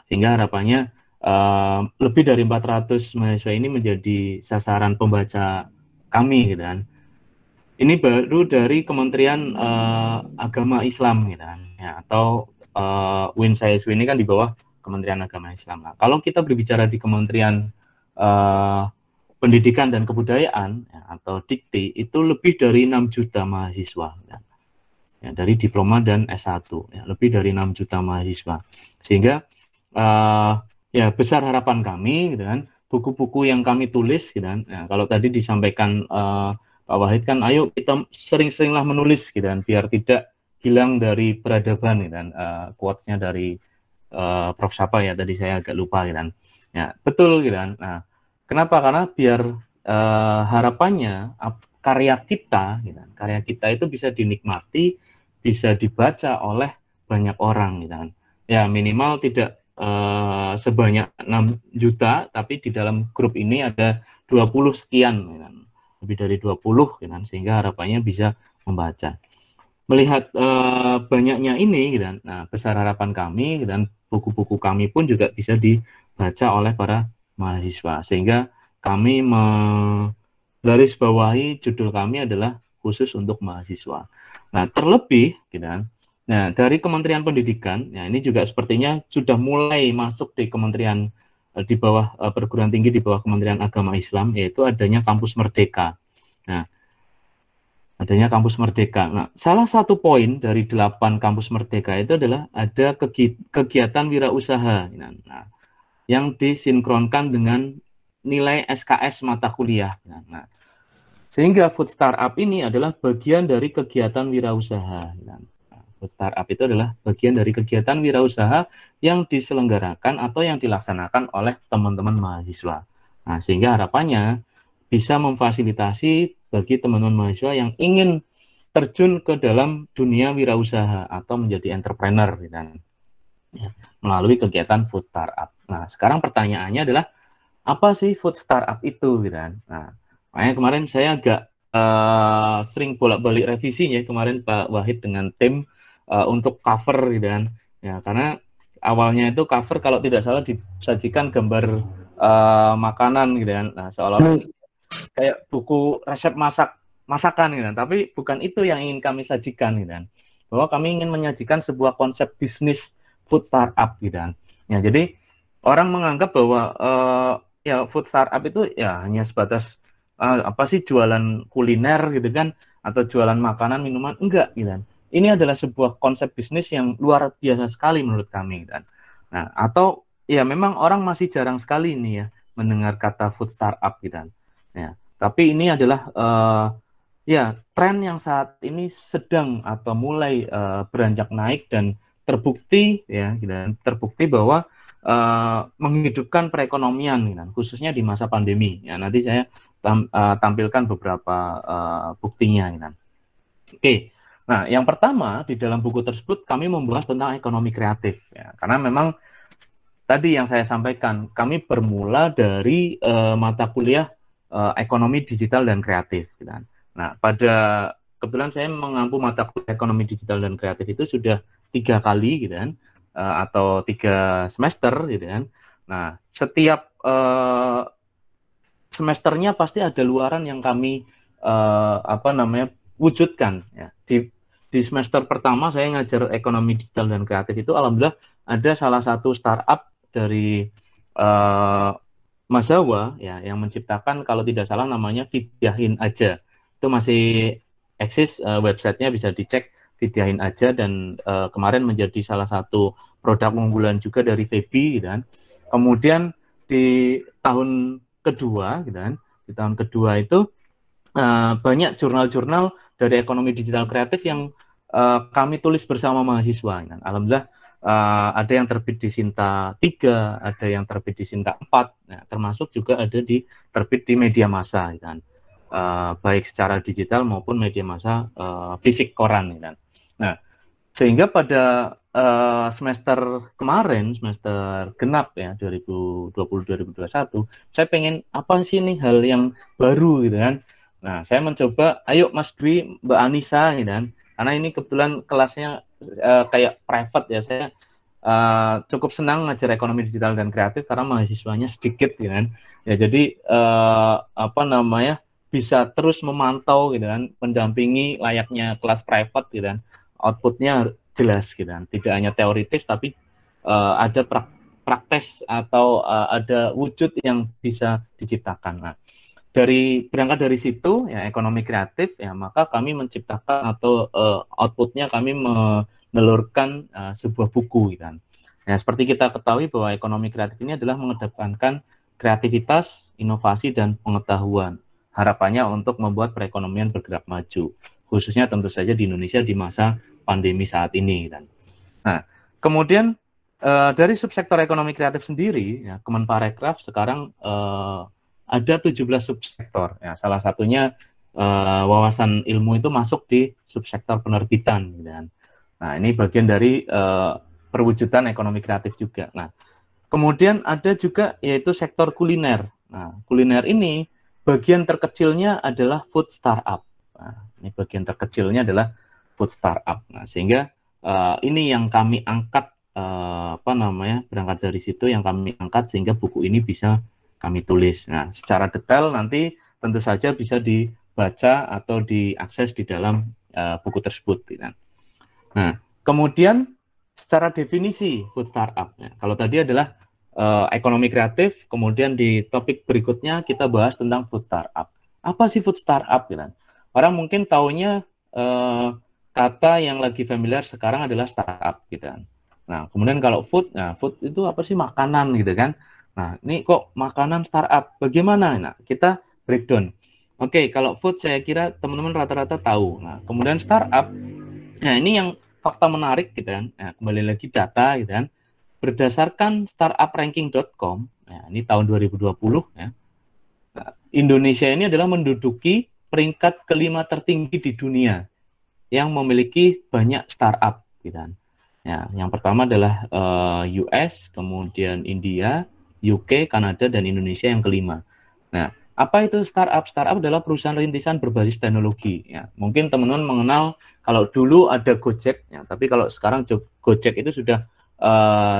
Sehingga harapannya lebih dari 400 mahasiswa ini menjadi sasaran pembaca kami gitu kan. Ini baru dari Kementerian Agama Islam gitu kan ya, atau WINSAISW ini kan di bawah Kementerian Agama Islam. Nah, kalau kita berbicara di Kementerian Pendidikan dan Kebudayaan ya, atau Dikti, itu lebih dari 6 juta mahasiswa ya, dari diploma dan S1 ya, lebih dari 6 juta mahasiswa. Sehingga ya besar harapan kami gitu kan, buku-buku yang kami tulis gitu kan. Ya, kalau tadi disampaikan Pak Wahid kan, ayo kita sering-seringlah menulis gitu kan, biar tidak hilang dari peradaban gitu kan. Quotes-nya dari Prof. Sapa ya, tadi saya agak lupa gitu kan. Ya, betul gitu kan. Nah, kenapa? Karena biar harapannya karya kita itu bisa dinikmati, bisa dibaca oleh banyak orang gitu kan. Ya, minimal tidak sebanyak 6 juta, tapi di dalam grup ini ada 20 sekian gitu kan. Lebih dari 20 gitu kan, sehingga harapannya bisa membaca. Melihat banyaknya ini gitu kan, nah besar harapan kami dan buku-buku kami pun juga bisa dibaca oleh para mahasiswa, sehingga kami menggarisbawahi judul kami adalah khusus untuk mahasiswa. Nah, terlebih gitu kan, nah dari Kementerian Pendidikan, ya ini juga sepertinya sudah mulai masuk di kementerian di bawah perguruan tinggi di bawah Kementerian Agama Islam, yaitu adanya Kampus Merdeka. Nah, adanya Kampus Merdeka. Nah, salah satu poin dari 8 Kampus Merdeka itu adalah ada kegiatan wirausaha. Nah, yang disinkronkan dengan nilai SKS mata kuliah. Nah, sehingga food startup ini adalah bagian dari kegiatan wirausaha. Nah, food startup itu adalah bagian dari kegiatan wirausaha yang diselenggarakan atau yang dilaksanakan oleh teman-teman mahasiswa. Nah, sehingga harapannya bisa memfasilitasi bagi teman-teman mahasiswa yang ingin terjun ke dalam dunia wirausaha atau menjadi entrepreneur gitu kan, ya, melalui kegiatan food startup. Nah, sekarang pertanyaannya adalah apa sih food startup itu gitu kan. Nah, makanya kemarin saya agak sering bolak-balik revisinya kemarin Pak Wahid dengan tim untuk cover gitu kan. Ya, karena awalnya itu cover kalau tidak salah disajikan gambar makanan gitu kan. Nah, seolah-olah kayak buku resep masakan gitu kan. Tapi bukan itu yang ingin kami sajikan gitu kan. Bahwa kami ingin menyajikan sebuah konsep bisnis food startup gitu kan. Ya, jadi orang menganggap bahwa ya food startup itu ya hanya sebatas apa sih jualan kuliner gitu kan, atau jualan makanan minuman, enggak gitu kan. Ini adalah sebuah konsep bisnis yang luar biasa sekali menurut kami gitu kan. Nah, atau ya memang orang masih jarang sekali ini ya mendengar kata food startup gitu kan. Ya, tapi ini adalah ya tren yang saat ini sedang atau mulai beranjak naik dan terbukti ya gitu kan, terbukti bahwa menghidupkan perekonomian gitu kan, khususnya di masa pandemi. Ya, nanti saya tampilkan beberapa buktinya gitu kan. Oke. Nah, yang pertama di dalam buku tersebut kami membahas tentang ekonomi kreatif ya, karena memang tadi yang saya sampaikan, kami bermula dari mata kuliah ekonomi digital dan kreatif gitu kan. Nah, kebetulan saya mengampu mata kuliah ekonomi digital dan kreatif itu sudah 3 kali gitu kan, atau 3 semester gitu kan. Nah, setiap semesternya pasti ada luaran yang kami wujudkan ya. Di semester pertama saya ngajar ekonomi digital dan kreatif itu, alhamdulillah ada salah satu startup dari Mazawa ya yang menciptakan, kalau tidak salah namanya Vidyahin Aja. Itu masih eksis, websitenya bisa dicek, Vidyahin Aja, dan kemarin menjadi salah satu produk unggulan juga dari Febi gitu kan. Kemudian di tahun kedua gitu kan, di tahun kedua itu banyak jurnal-jurnal dari ekonomi digital kreatif yang kami tulis bersama mahasiswa gitu kan. Alhamdulillah ada yang terbit di Sinta 3, ada yang terbit di Sinta 4, nah, termasuk juga ada terbit di media massa gitu kan. Baik secara digital maupun media massa fisik koran gitu kan. Nah, sehingga pada semester kemarin, semester genap ya 2020-2021, saya pengen apa sih nih hal yang baru gitu kan. Nah, saya mencoba, ayo Mas Dwi, Mbak Anissa gitu kan, karena ini kebetulan kelasnya kayak private ya, saya cukup senang ngajar ekonomi digital dan kreatif karena mahasiswanya sedikit gitu kan. Ya, jadi bisa terus memantau gitu kan, mendampingi layaknya kelas private gitu kan. Outputnya jelas gitu kan, tidak hanya teoritis tapi ada praktek atau ada wujud yang bisa diciptakan. Nah, berangkat dari situ ya ekonomi kreatif ya, maka kami menciptakan atau outputnya kami menelurkan sebuah buku gitu kan. Nah, seperti kita ketahui bahwa ekonomi kreatif ini adalah mengedepankan kreativitas, inovasi, dan pengetahuan. Harapannya untuk membuat perekonomian bergerak maju, khususnya tentu saja di Indonesia di masa pandemi saat ini. Nah, kemudian dari subsektor ekonomi kreatif sendiri, ya, Kemenparekraf sekarang ada 17 subsektor. Ya, salah satunya wawasan ilmu itu masuk di subsektor penerbitan. Gitu kan. Nah, ini bagian dari perwujudan ekonomi kreatif juga. Nah, kemudian ada juga yaitu sektor kuliner. Nah, kuliner ini bagian terkecilnya adalah food startup. Nah, ini bagian terkecilnya adalah food startup. Nah, sehingga ini yang kami angkat, berangkat dari situ yang kami angkat sehingga buku ini bisa kami tulis. Nah, secara detail nanti tentu saja bisa dibaca atau diakses di dalam buku tersebut. Nah, kemudian secara definisi food startup. Nah, kalau tadi adalah ekonomi kreatif, kemudian di topik berikutnya kita bahas tentang food startup. Apa sih food startup? Orang mungkin taunya kata yang lagi familiar sekarang adalah startup gitu kan. Nah, kemudian kalau food, nah food itu apa sih? Makanan gitu kan. Nah, ini kok makanan startup? Bagaimana? Nah, kita breakdown. Oke, kalau food saya kira teman-teman rata-rata tahu. Nah, kemudian startup, nah ini yang fakta menarik gitu kan. Nah, kembali lagi data gitu kan. Berdasarkan startupranking.com, nah, ini tahun 2020 ya. Nah, Indonesia ini adalah menduduki peringkat kelima tertinggi di dunia yang memiliki banyak startup gitu kan. Ya, yang pertama adalah US, kemudian India, UK, Kanada, dan Indonesia yang kelima. Nah, apa itu startup? Startup adalah perusahaan rintisan berbasis teknologi. Ya, mungkin teman-teman mengenal kalau dulu ada Gojek, ya, tapi kalau sekarang Gojek itu sudah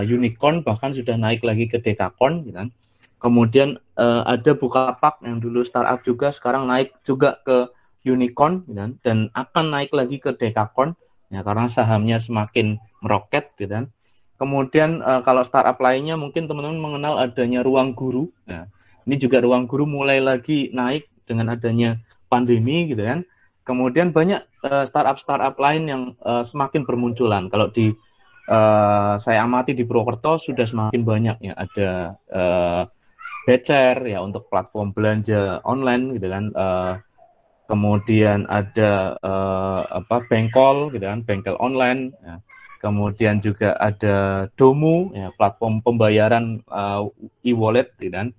unicorn, bahkan sudah naik lagi ke dekakorn. Gitu kan. Kemudian ada Bukalapak yang dulu startup juga, sekarang naik juga ke unicorn, gitu kan, dan akan naik lagi ke dekakorn, ya, karena sahamnya semakin meroket. Gitu kan. Kemudian kalau startup lainnya mungkin teman-teman mengenal adanya Ruang Guru. Nah, Ini juga ruang guru mulai lagi naik dengan adanya pandemi gitu kan. Kemudian banyak startup lain yang semakin bermunculan. Kalau di saya amati di Purwokerto sudah semakin banyak ya, ada Becer ya untuk platform belanja online gitu kan. Kemudian ada Bengkol gitu kan, bengkel online ya. Kemudian juga ada Domu ya, platform pembayaran e-wallet gitu kan,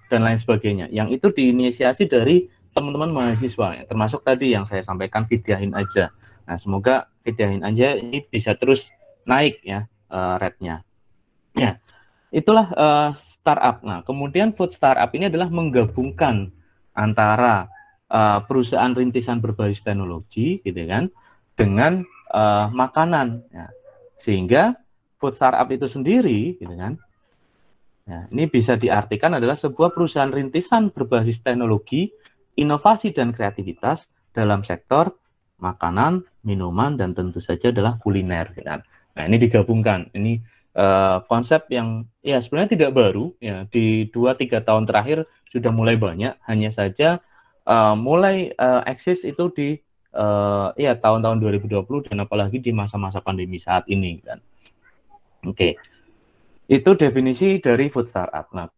dan lain sebagainya. Yang itu diinisiasi dari teman-teman mahasiswa ya, termasuk tadi yang saya sampaikan Vidyahin aja. Nah, semoga Vidyahin aja ini bisa terus naik ya rate-nya. Ya, itulah startup. Nah, kemudian food startup ini adalah menggabungkan antara perusahaan rintisan berbasis teknologi, gitu kan, dengan makanan. Ya. Sehingga food startup itu sendiri, gitu kan, ya, ini bisa diartikan adalah sebuah perusahaan rintisan berbasis teknologi, inovasi dan kreativitas dalam sektor makanan, minuman, dan tentu saja adalah kuliner. Gitu kan. Nah, ini digabungkan. Ini konsep yang ya sebenarnya tidak baru ya, di 2-3 tahun terakhir sudah mulai banyak, hanya saja mulai eksis itu di ya tahun-tahun 2020 dan apalagi di masa-masa pandemi saat ini kan. Oke. Itu definisi dari food startup. Nah,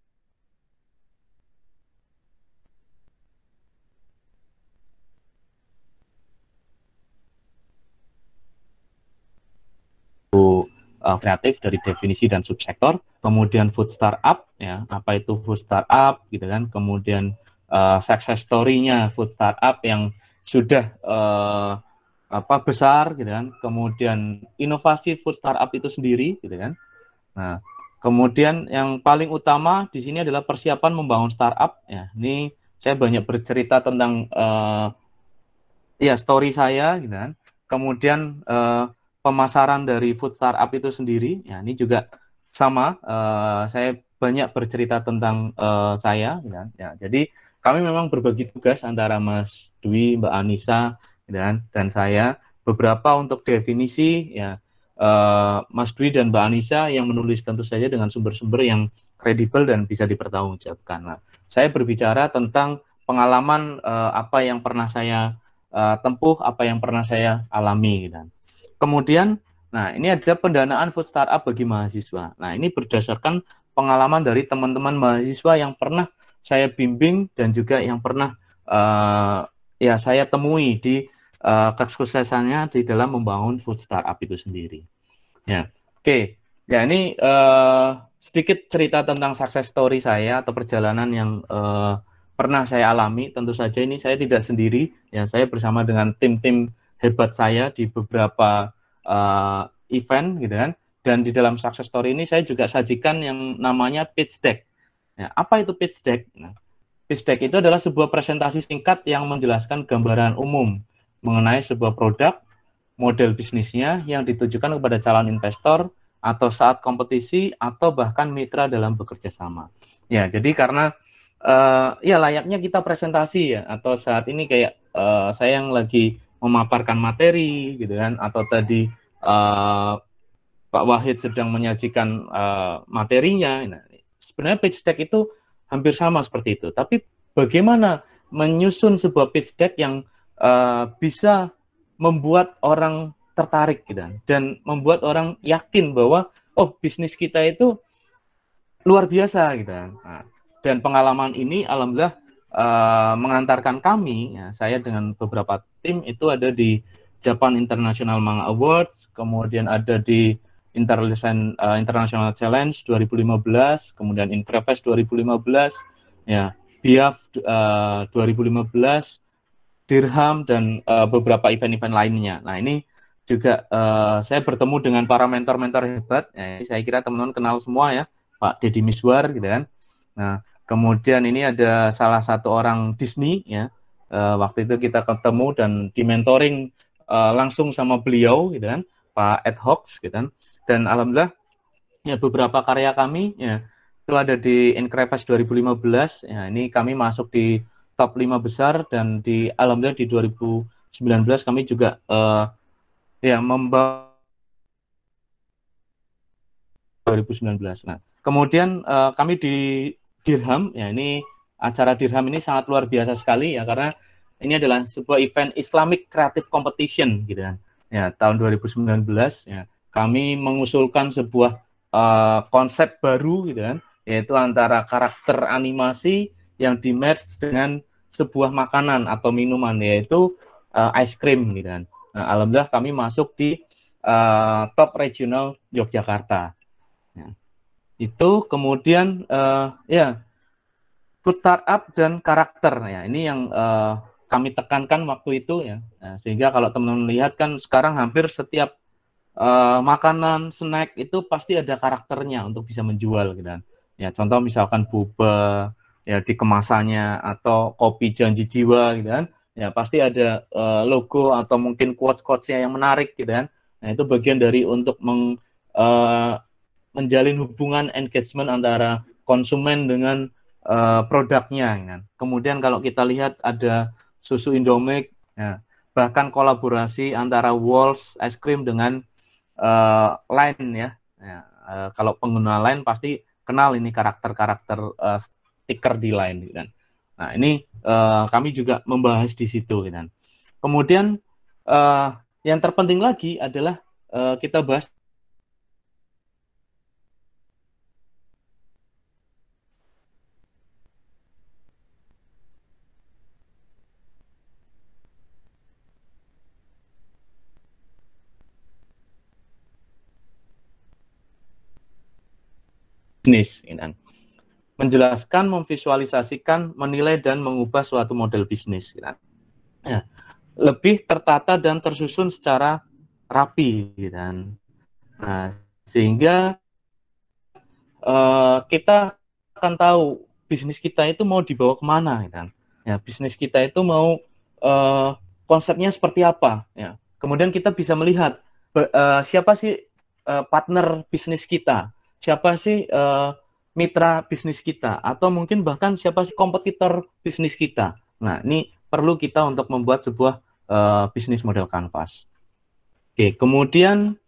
kreatif dari definisi dan subsektor, kemudian food startup ya, apa itu food startup gitu kan, kemudian success story-nya food startup yang sudah besar gitu kan, kemudian inovasi food startup itu sendiri gitu kan. Nah, kemudian yang paling utama di sini adalah persiapan membangun startup ya. Ini saya banyak bercerita tentang ya story saya gitu kan. Kemudian pemasaran dari food startup itu sendiri, ya ini juga sama. Saya banyak bercerita tentang saya, gitu kan. Ya, jadi kami memang berbagi tugas antara Mas Dwi, Mbak Anissa, gitu kan, dan saya. Beberapa untuk definisi, ya Mas Dwi dan Mbak Anissa yang menulis tentu saja dengan sumber-sumber yang kredibel dan bisa dipertanggungjawabkan. Nah, saya berbicara tentang pengalaman apa yang pernah saya tempuh, apa yang pernah saya alami, gitu kan. Kemudian, nah ini ada pendanaan food startup bagi mahasiswa. Nah ini berdasarkan pengalaman dari teman-teman mahasiswa yang pernah saya bimbing dan juga yang pernah ya saya temui di kesuksesannya di dalam membangun food startup itu sendiri. Ya, oke. Ya ini sedikit cerita tentang success story saya atau perjalanan yang pernah saya alami. Tentu saja ini saya tidak sendiri. Ya, saya bersama dengan tim-tim hebat saya di beberapa event gitu kan, dan di dalam success story ini saya juga sajikan yang namanya pitch deck. Ya, apa itu pitch deck? Nah, pitch deck itu adalah sebuah presentasi singkat yang menjelaskan gambaran umum mengenai sebuah produk, model bisnisnya yang ditujukan kepada calon investor atau saat kompetisi atau bahkan mitra dalam bekerja sama. Ya, jadi karena ya layaknya kita presentasi ya, atau saat ini kayak saya yang lagi memaparkan materi gitu kan, atau tadi Pak Wahid sedang menyajikan materinya. Nah, sebenarnya pitch deck itu hampir sama seperti itu, tapi bagaimana menyusun sebuah pitch deck yang bisa membuat orang tertarik gitu kan, dan membuat orang yakin bahwa oh bisnis kita itu luar biasa gitu kan. Nah, dan pengalaman ini alhamdulillah mengantarkan kami, ya, saya dengan beberapa tim itu ada di Japan International Manga Awards, kemudian ada di International Challenge 2015, kemudian Intrafest 2015, ya, BIAF 2015, Dirham, dan beberapa event-event lainnya. Nah ini juga saya bertemu dengan para mentor-mentor hebat, ya, saya kira teman-teman kenal semua ya, Pak Deddy Miswar gitu kan. Nah, kemudian ini ada salah satu orang Disney ya. Waktu itu kita ketemu dan di mentoring langsung sama beliau gitu kan, Pak Ed Hawks gitu kan. Dan alhamdulillah ya beberapa karya kami ya itu ada di Increfest 2015 ya, ini kami masuk di top 5 besar, dan di alhamdulillah di 2019 kami juga ya membawa 2019. Nah, kemudian kami di Dirham, ya ini acara Dirham ini sangat luar biasa sekali ya, karena ini adalah sebuah event Islamic Creative Competition gitu kan. Ya, tahun 2019 ya, kami mengusulkan sebuah konsep baru gitu kan, yaitu antara karakter animasi yang di-match dengan sebuah makanan atau minuman, yaitu ice cream gitu kan. Nah, alhamdulillah kami masuk di top regional Yogyakarta. Ya. Itu kemudian ya food startup dan karakter ya, ini yang kami tekankan waktu itu ya. Nah, sehingga kalau teman-teman lihat kan sekarang hampir setiap makanan, snack itu pasti ada karakternya untuk bisa menjual gitu kan. Ya, contoh misalkan boba ya di kemasannya, atau kopi janji jiwa gitu kan. Ya, pasti ada logo atau mungkin quotes-quotesnya yang menarik gitu kan. Nah, itu bagian dari untuk menjalin hubungan engagement antara konsumen dengan produknya gitu kan. Kemudian kalau kita lihat ada susu Indomie ya, bahkan kolaborasi antara Walls Ice Cream dengan Line ya. Kalau pengguna Line pasti kenal ini karakter-karakter stiker di Line gitu kan. Nah, ini kami juga membahas di situ gitu kan. Kemudian yang terpenting lagi adalah kita bahas bisnis, menjelaskan, memvisualisasikan, menilai dan mengubah suatu model bisnis. Ya, lebih tertata dan tersusun secara rapi. Nah, sehingga kita akan tahu bisnis kita itu mau dibawa kemana. Ya, bisnis kita itu mau konsepnya seperti apa. Ya. Kemudian kita bisa melihat siapa sih partner bisnis kita, siapa sih mitra bisnis kita, atau mungkin bahkan siapa sih kompetitor bisnis kita. Nah, ini perlu kita untuk membuat sebuah bisnis model canvas. Oke, kemudian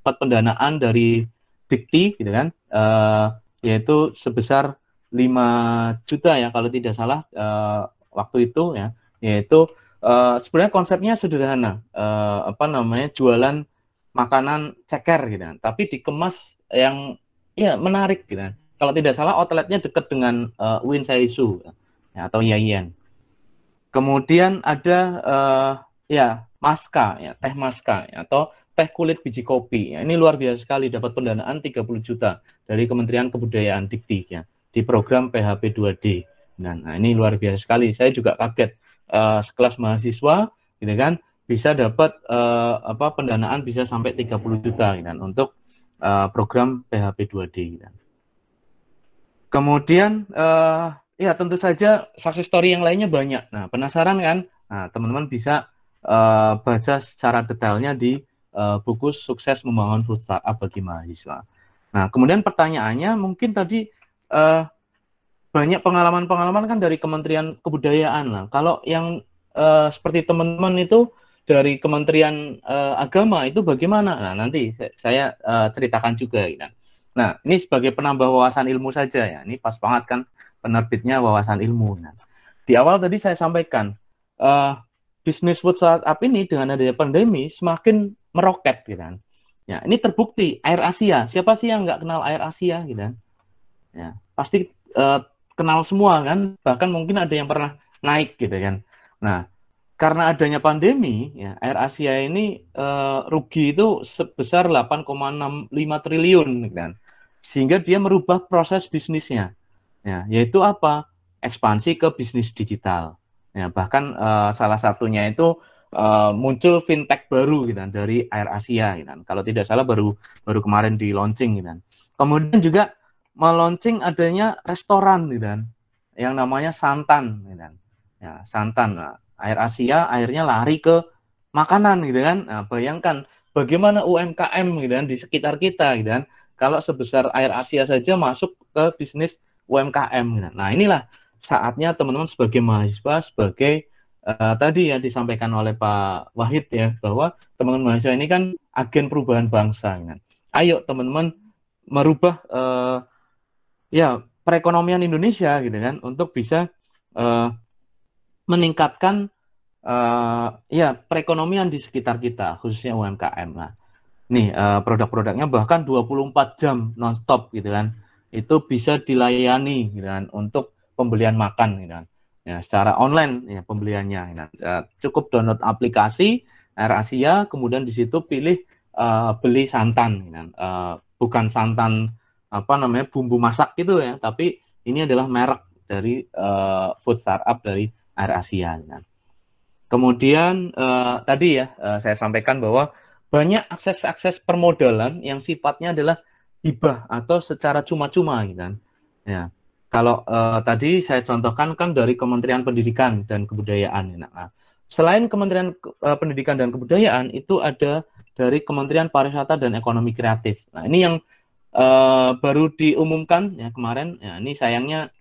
pendanaan dari Dikti gitu kan, yaitu sebesar 5 juta ya kalau tidak salah waktu itu ya, yaitu sebenarnya konsepnya sederhana, jualan makanan ceker gitu kan, tapi dikemas yang ya menarik gitu kan. Kalau tidak salah outletnya dekat dengan Uin Saisu ya, atau Yayan. Kemudian ada ya Maska ya, teh Maska ya, atau teh kulit biji kopi. Ya, ini luar biasa sekali, dapat pendanaan 30 juta dari Kementerian Kebudayaan Dikti ya, di program PHP 2D. Nah, ini luar biasa sekali. Saya juga kaget sekelas mahasiswa gitu kan bisa dapat pendanaan bisa sampai 30 juta gitu kan, untuk program PHP 2D gitu. Kemudian ya tentu saja success story yang lainnya banyak. Nah, penasaran kan? Nah, teman-teman bisa baca secara detailnya di buku Sukses Membangun Food Startup bagi Mahasiswa. Nah, kemudian pertanyaannya mungkin tadi banyak pengalaman-pengalaman kan dari Kementerian Kebudayaan lah. Kalau yang seperti teman-teman itu dari Kementerian Agama itu bagaimana? Nah, nanti saya ceritakan juga. Gitu. Nah, ini sebagai penambah wawasan ilmu saja ya. Ini pas banget kan penerbitnya wawasan ilmu. Nah, di awal tadi saya sampaikan bisnis food startup ini dengan adanya pandemi semakin meroket gitu kan. Ya, ini terbukti Air Asia. Siapa sih yang nggak kenal Air Asia gitu kan? Ya, pasti kenal semua kan. Bahkan mungkin ada yang pernah naik gitu kan. Nah, karena adanya pandemi, ya, Air Asia ini rugi itu sebesar 8,65 triliun gitu kan. Sehingga dia merubah proses bisnisnya. Ya, yaitu apa? Ekspansi ke bisnis digital. Ya, bahkan salah satunya itu muncul fintech baru gitu kan, dari Air Asia gitu kan. Kalau tidak salah baru kemarin di launching gitu kan. Kemudian juga meluncing adanya restoran gitu kan, yang namanya Santan gitu kan. Ya, Santan. Nah, Air Asia akhirnya lari ke makanan gitu kan. Nah, bayangkan bagaimana UMKM gitu kan di sekitar kita gitu kan kalau sebesar Air Asia saja masuk ke bisnis UMKM. Nah, inilah saatnya teman-teman sebagai mahasiswa, sebagai tadi ya disampaikan oleh Pak Wahid ya, bahwa teman-teman mahasiswa ini kan agen perubahan bangsa. Ayo teman-teman merubah ya perekonomian Indonesia gitu kan, untuk bisa meningkatkan ya perekonomian di sekitar kita, khususnya UMKM. Nah, nih produk-produknya bahkan 24 jam nonstop gitu kan, itu bisa dilayani gitu kan, untuk pembelian makan gitu kan, ya secara online ya pembeliannya gitu kan. Cukup download aplikasi Air Asia, kemudian di situ pilih beli santan gitu kan. Bukan santan apa namanya bumbu masak gitu ya, tapi ini adalah merek dari food startup dari Air Asia gitu kan. Kemudian tadi ya saya sampaikan bahwa banyak akses-akses permodalan yang sifatnya adalah hibah atau secara cuma-cuma gitu kan. Ya. Kalau tadi saya contohkan kan dari Kementerian Pendidikan dan Kebudayaan. Nah, selain Kementerian Pendidikan dan Kebudayaan, itu ada dari Kementerian Pariwisata dan Ekonomi Kreatif. Nah, ini yang baru diumumkan ya kemarin. Ya, ini sayangnya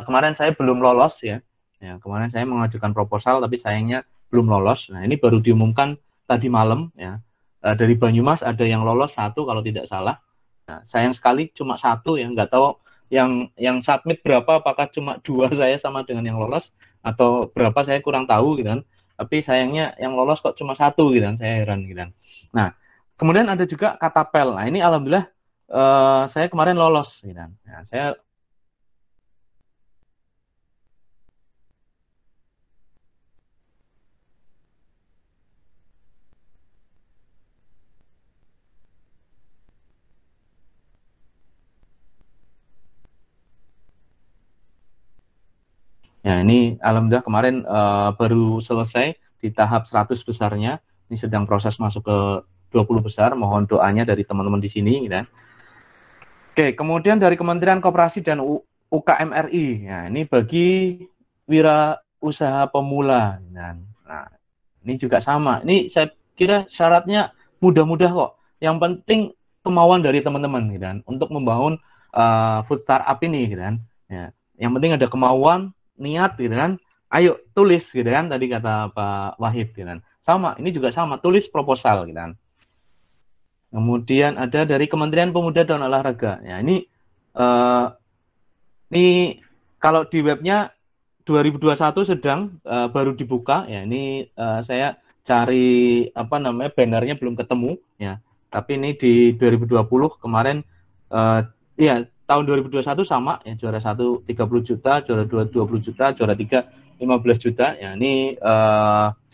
kemarin saya belum lolos ya. Ya, kemarin saya mengajukan proposal tapi sayangnya belum lolos. Nah, ini baru diumumkan tadi malam ya. Dari Banyumas ada yang lolos 1 kalau tidak salah. Nah, sayang sekali cuma 1 ya, nggak tahu yang submit berapa, apakah cuma 2 saya sama dengan yang lolos atau berapa saya kurang tahu gitu kan. Tapi sayangnya yang lolos kok cuma 1 gitu kan, saya heran gitu kan. Nah, kemudian ada juga Katapel. Nah, ini alhamdulillah saya kemarin lolos gitu kan. Nah, saya ya, ini alhamdulillah kemarin baru selesai di tahap 100 besarnya. Ini sedang proses masuk ke 20 besar. Mohon doanya dari teman-teman di sini. Gitu. Oke, kemudian dari Kementerian Koperasi dan UKM RI. Ya, ini bagi wira usaha pemula. Nah, ini juga sama. Ini saya kira syaratnya mudah-mudah kok. Yang penting kemauan dari teman-teman gitu kan, untuk membangun food startup ini gitu kan. Ya, yang penting ada kemauan, niat gitu kan, ayo tulis gitu kan, tadi kata Pak Wahid gitu kan. Sama, ini juga sama, tulis proposal gitu kan. Kemudian ada dari Kementerian Pemuda dan Olahraga. Ya, ini kalau di webnya 2021 sedang baru dibuka ya. Ini saya cari apa namanya bannernya belum ketemu ya. Tapi ini di 2020 kemarin ya tahun 2021 sama ya, juara 1 30 juta, juara 2 20 juta, juara 3 15 juta. Ya, ini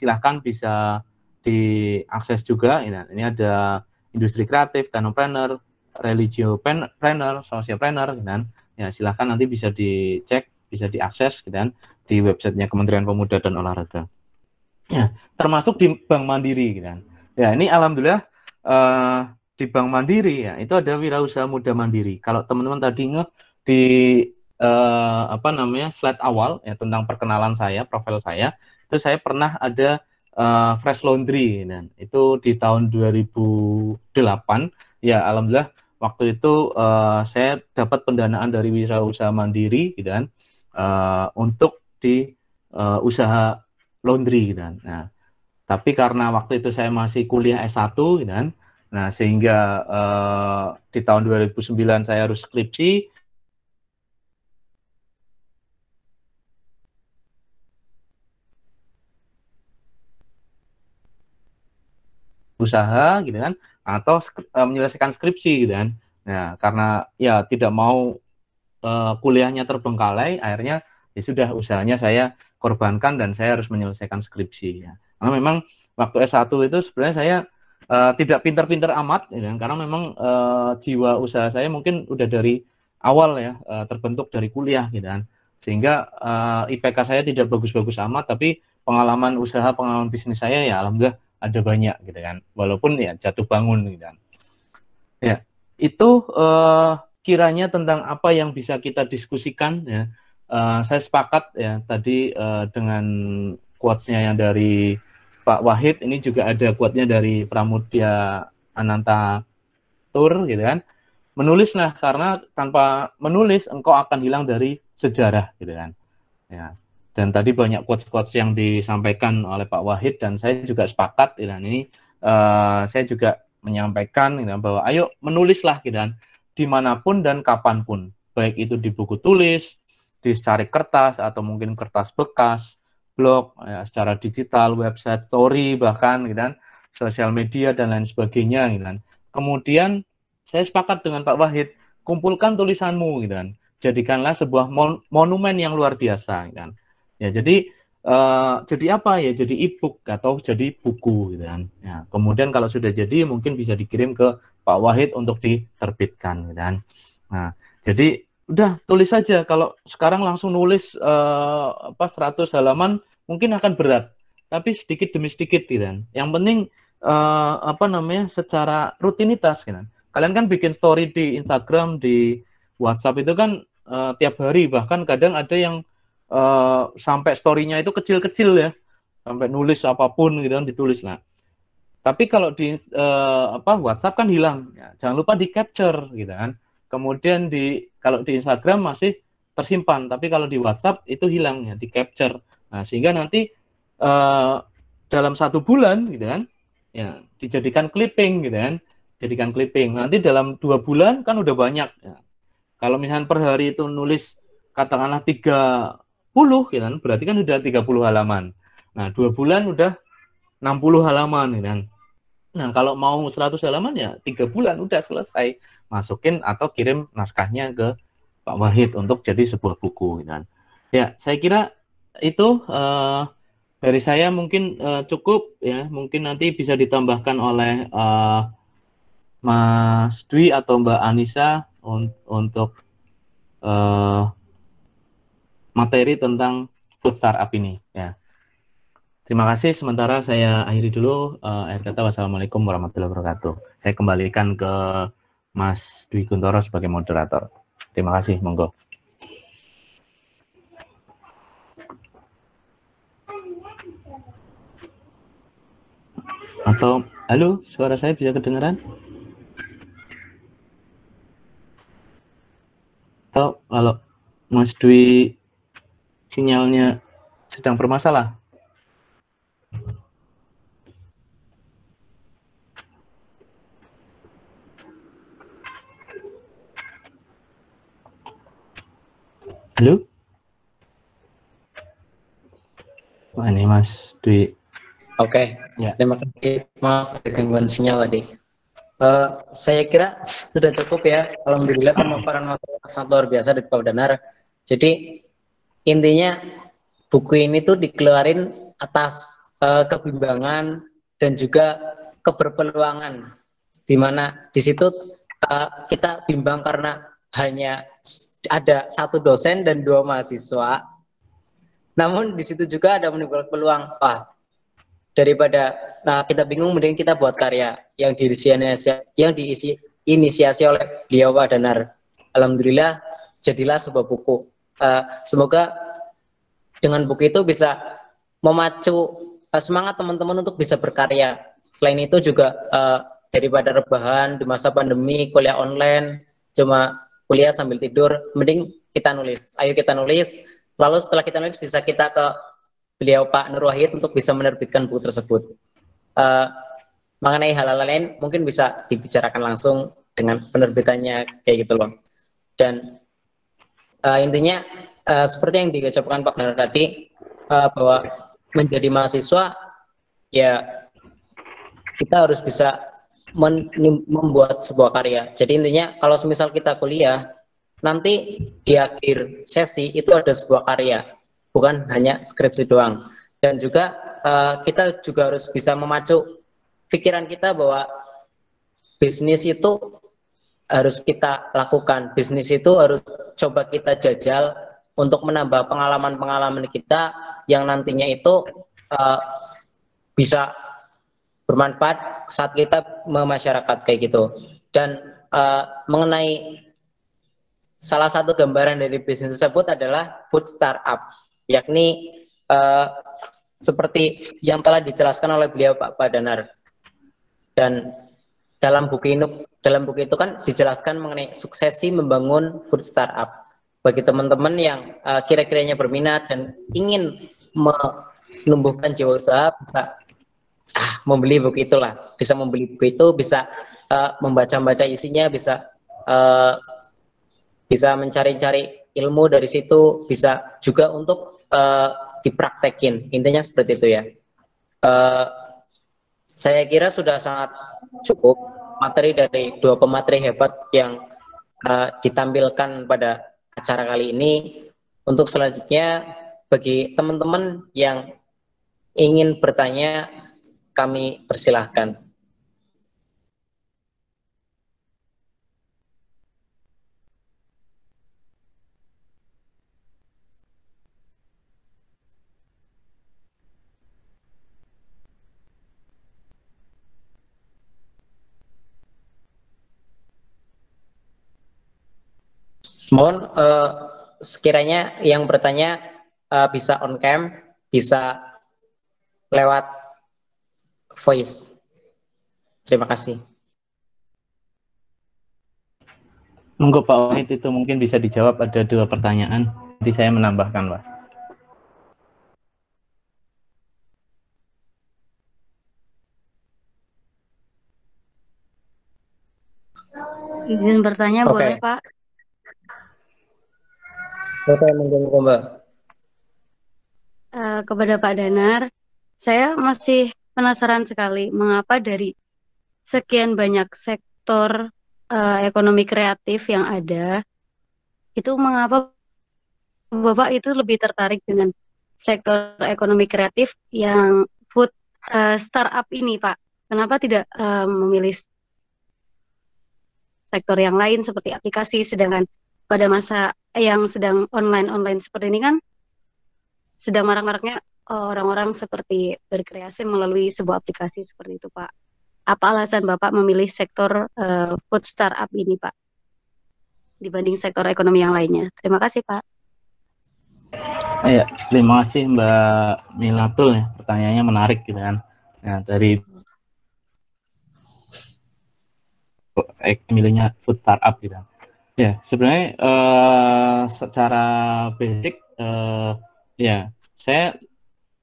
silahkan bisa diakses juga. Ini ada industri kreatif, technopreneur, religiopreneur, socialpreneur kan. Ya, silahkan nanti bisa dicek, bisa diakses kan di websitenya Kementerian Pemuda dan Olahraga. Ya, termasuk di Bank Mandiri kan. Ya, ini alhamdulillah di Bank Mandiri ya, itu ada wirausaha muda mandiri. Kalau teman-teman tadi di apa namanya slide awal ya tentang perkenalan saya, profil saya, itu saya pernah ada Fresh Laundry dan itu di tahun 2008 ya, alhamdulillah waktu itu saya dapat pendanaan dari wirausaha mandiri gitu kan, untuk di usaha laundry gitu kan. Nah, tapi karena waktu itu saya masih kuliah S1 gitu kan. Nah, sehingga di tahun 2009 saya harus skripsi. Usaha gitu kan, atau menyelesaikan skripsi gitu kan. Nah, karena ya tidak mau kuliahnya terbengkalai, akhirnya ya sudah usahanya saya korbankan dan saya harus menyelesaikan skripsi ya. Karena memang waktu S1 itu sebenarnya saya tidak pintar-pintar amat ya, karena memang jiwa usaha saya mungkin udah dari awal ya terbentuk dari kuliah gitu kan, sehingga IPK saya tidak bagus-bagus amat, tapi pengalaman usaha, pengalaman bisnis saya ya alhamdulillah ada banyak gitu kan, walaupun ya jatuh bangun gitu kan. Ya, itu kiranya tentang apa yang bisa kita diskusikan ya. Saya sepakat ya tadi dengan quotes-nya yang dari Pak Wahid, ini juga ada quote-nya dari Pramudia Ananta Tur gitu kan. menulislah, karena tanpa menulis engkau akan hilang dari sejarah gitu kan. Ya. Dan tadi banyak quotes-quotes yang disampaikan oleh Pak Wahid dan saya juga sepakat gitu kan. Ini saya juga menyampaikan gitu kan, bahwa ayo menulislah gitu kan, dimanapun dan kapanpun, baik itu di buku tulis, di secari kertas atau mungkin kertas bekas, blog, ya, secara digital, website, story, bahkan gitu kan, sosial media dan lain sebagainya gitu kan. Kemudian saya sepakat dengan Pak Wahid, kumpulkan tulisanmu gitu kan, jadikanlah sebuah monumen yang luar biasa gitu kan. Ya, jadi apa ya, jadi e-book atau jadi buku gitu kan. Ya, kemudian kalau sudah jadi mungkin bisa dikirim ke Pak Wahid untuk diterbitkan gitu kan. Nah, jadi udah tulis saja. Kalau sekarang langsung nulis 100 halaman mungkin akan berat, tapi sedikit demi sedikit gitu kan. Yang penting secara rutinitas gitu kan. Kalian kan bikin story di Instagram, di WhatsApp itu kan tiap hari, bahkan kadang ada yang sampai story-nya itu kecil-kecil ya, sampai nulis apapun gitu kan ditulis. Nah, tapi kalau di WhatsApp kan hilang, ya, jangan lupa di capture gitu kan. Kemudian kalau di Instagram masih tersimpan, tapi kalau di WhatsApp itu hilang ya, di capture. Nah, sehingga nanti dalam 1 bulan gitu kan, ya dijadikan clipping gitu kan, jadikan clipping. Nanti dalam 2 bulan kan udah banyak. Ya. Kalau misalnya per hari itu nulis katakanlah 30 gitu kan, berarti kan udah 30 halaman. Nah, 2 bulan udah 60 halaman gitu kan. Nah, kalau mau 100 halaman ya 3 bulan udah selesai. Masukin atau kirim naskahnya ke Pak Wahid untuk jadi sebuah buku gitu kan. Ya, saya kira itu dari saya mungkin cukup ya. Mungkin nanti bisa ditambahkan oleh Mas Dwi atau Mbak Anissa untuk materi tentang food startup ini ya. Terima kasih. Sementara saya akhiri dulu. Akhir kata, wassalamualaikum warahmatullahi wabarakatuh. Saya kembalikan ke Mas Dwi Kuntoro sebagai moderator. Terima kasih, monggo. Atau, halo, suara saya bisa kedengaran? Atau kalau Mas Dwi sinyalnya sedang bermasalah? Halo? Wah, ini Mas Dwi. Oke, Ya. terima kasih. Maaf ada gangguan sinyal tadi. Saya kira sudah cukup ya. Alhamdulillah pemaparan sangat luar biasa dari Pak Danar. Jadi intinya buku ini tuh dikeluarin atas kebimbangan dan juga keberpeluangan, di mana di situ kita bimbang karena hanya ada 1 dosen dan 2 mahasiswa. Namun di situ juga ada menimbulkan peluang, daripada kita bingung, mending kita buat karya yang diinisiasi oleh beliau Pak Danar. Alhamdulillah jadilah sebuah buku. Semoga dengan buku itu bisa memacu semangat teman-teman untuk bisa berkarya. Selain itu juga daripada rebahan di masa pandemi, kuliah online, cuma kuliah sambil tidur, mending kita nulis. Ayo kita nulis, lalu setelah kita nulis bisa kita ke beliau Pak Nur Wahid untuk bisa menerbitkan buku tersebut. Mengenai hal-hal lain mungkin bisa dibicarakan langsung dengan penerbitannya kayak gitu loh. Dan intinya seperti yang diucapkan Pak Nur tadi, bahwa menjadi mahasiswa ya kita harus bisa membuat sebuah karya. Jadi intinya kalau semisal kita kuliah, nanti di akhir sesi itu ada sebuah karya, bukan hanya skripsi doang. Dan juga kita juga harus bisa memacu pikiran kita bahwa bisnis itu harus kita lakukan, bisnis itu harus coba kita jajal untuk menambah pengalaman-pengalaman kita yang nantinya itu bisa bermanfaat saat kita memasyarakat kayak gitu. Dan mengenai salah satu gambaran dari bisnis tersebut adalah food startup, yakni seperti yang telah dijelaskan oleh beliau Pak Danar. Dan dalam buku itu kan dijelaskan mengenai suksesi membangun food startup. Bagi teman-teman yang kira-kiranya berminat dan ingin menumbuhkan jiwa usaha, bisa membeli buku itulah. Bisa membeli buku itu, bisa membaca-baca isinya, bisa mencari-cari ilmu dari situ, bisa juga untuk dipraktekin. Intinya seperti itu ya. Saya kira sudah sangat cukup materi dari dua pemateri hebat yang ditampilkan pada acara kali ini. Untuk selanjutnya, bagi teman-teman yang ingin bertanya, kami persilahkan. Mohon sekiranya yang bertanya bisa on cam, bisa lewat voice. Terima kasih. Monggo Pak Wahid, itu mungkin bisa dijawab, ada 2 pertanyaan. Nanti saya menambahkan, Pak. Izin bertanya, boleh Pak? Oke, monggo Mbak. Kepada Pak Danar, saya masih penasaran sekali mengapa dari sekian banyak sektor ekonomi kreatif yang ada, itu mengapa Bapak itu lebih tertarik dengan sektor ekonomi kreatif yang food startup ini, Pak? Kenapa tidak memilih sektor yang lain seperti aplikasi, sedangkan pada masa yang sedang online seperti ini kan sedang marak-maraknya orang-orang seperti berkreasi melalui sebuah aplikasi seperti itu, Pak. Apa alasan Bapak memilih sektor food startup ini, Pak, dibanding sektor ekonomi yang lainnya? Terima kasih, Pak. Ya, terima kasih Mbak Milatul ya, pertanyaannya menarik gitu kan. Nah, dari milihnya food startup gitu. Ya, sebenarnya secara basic ya saya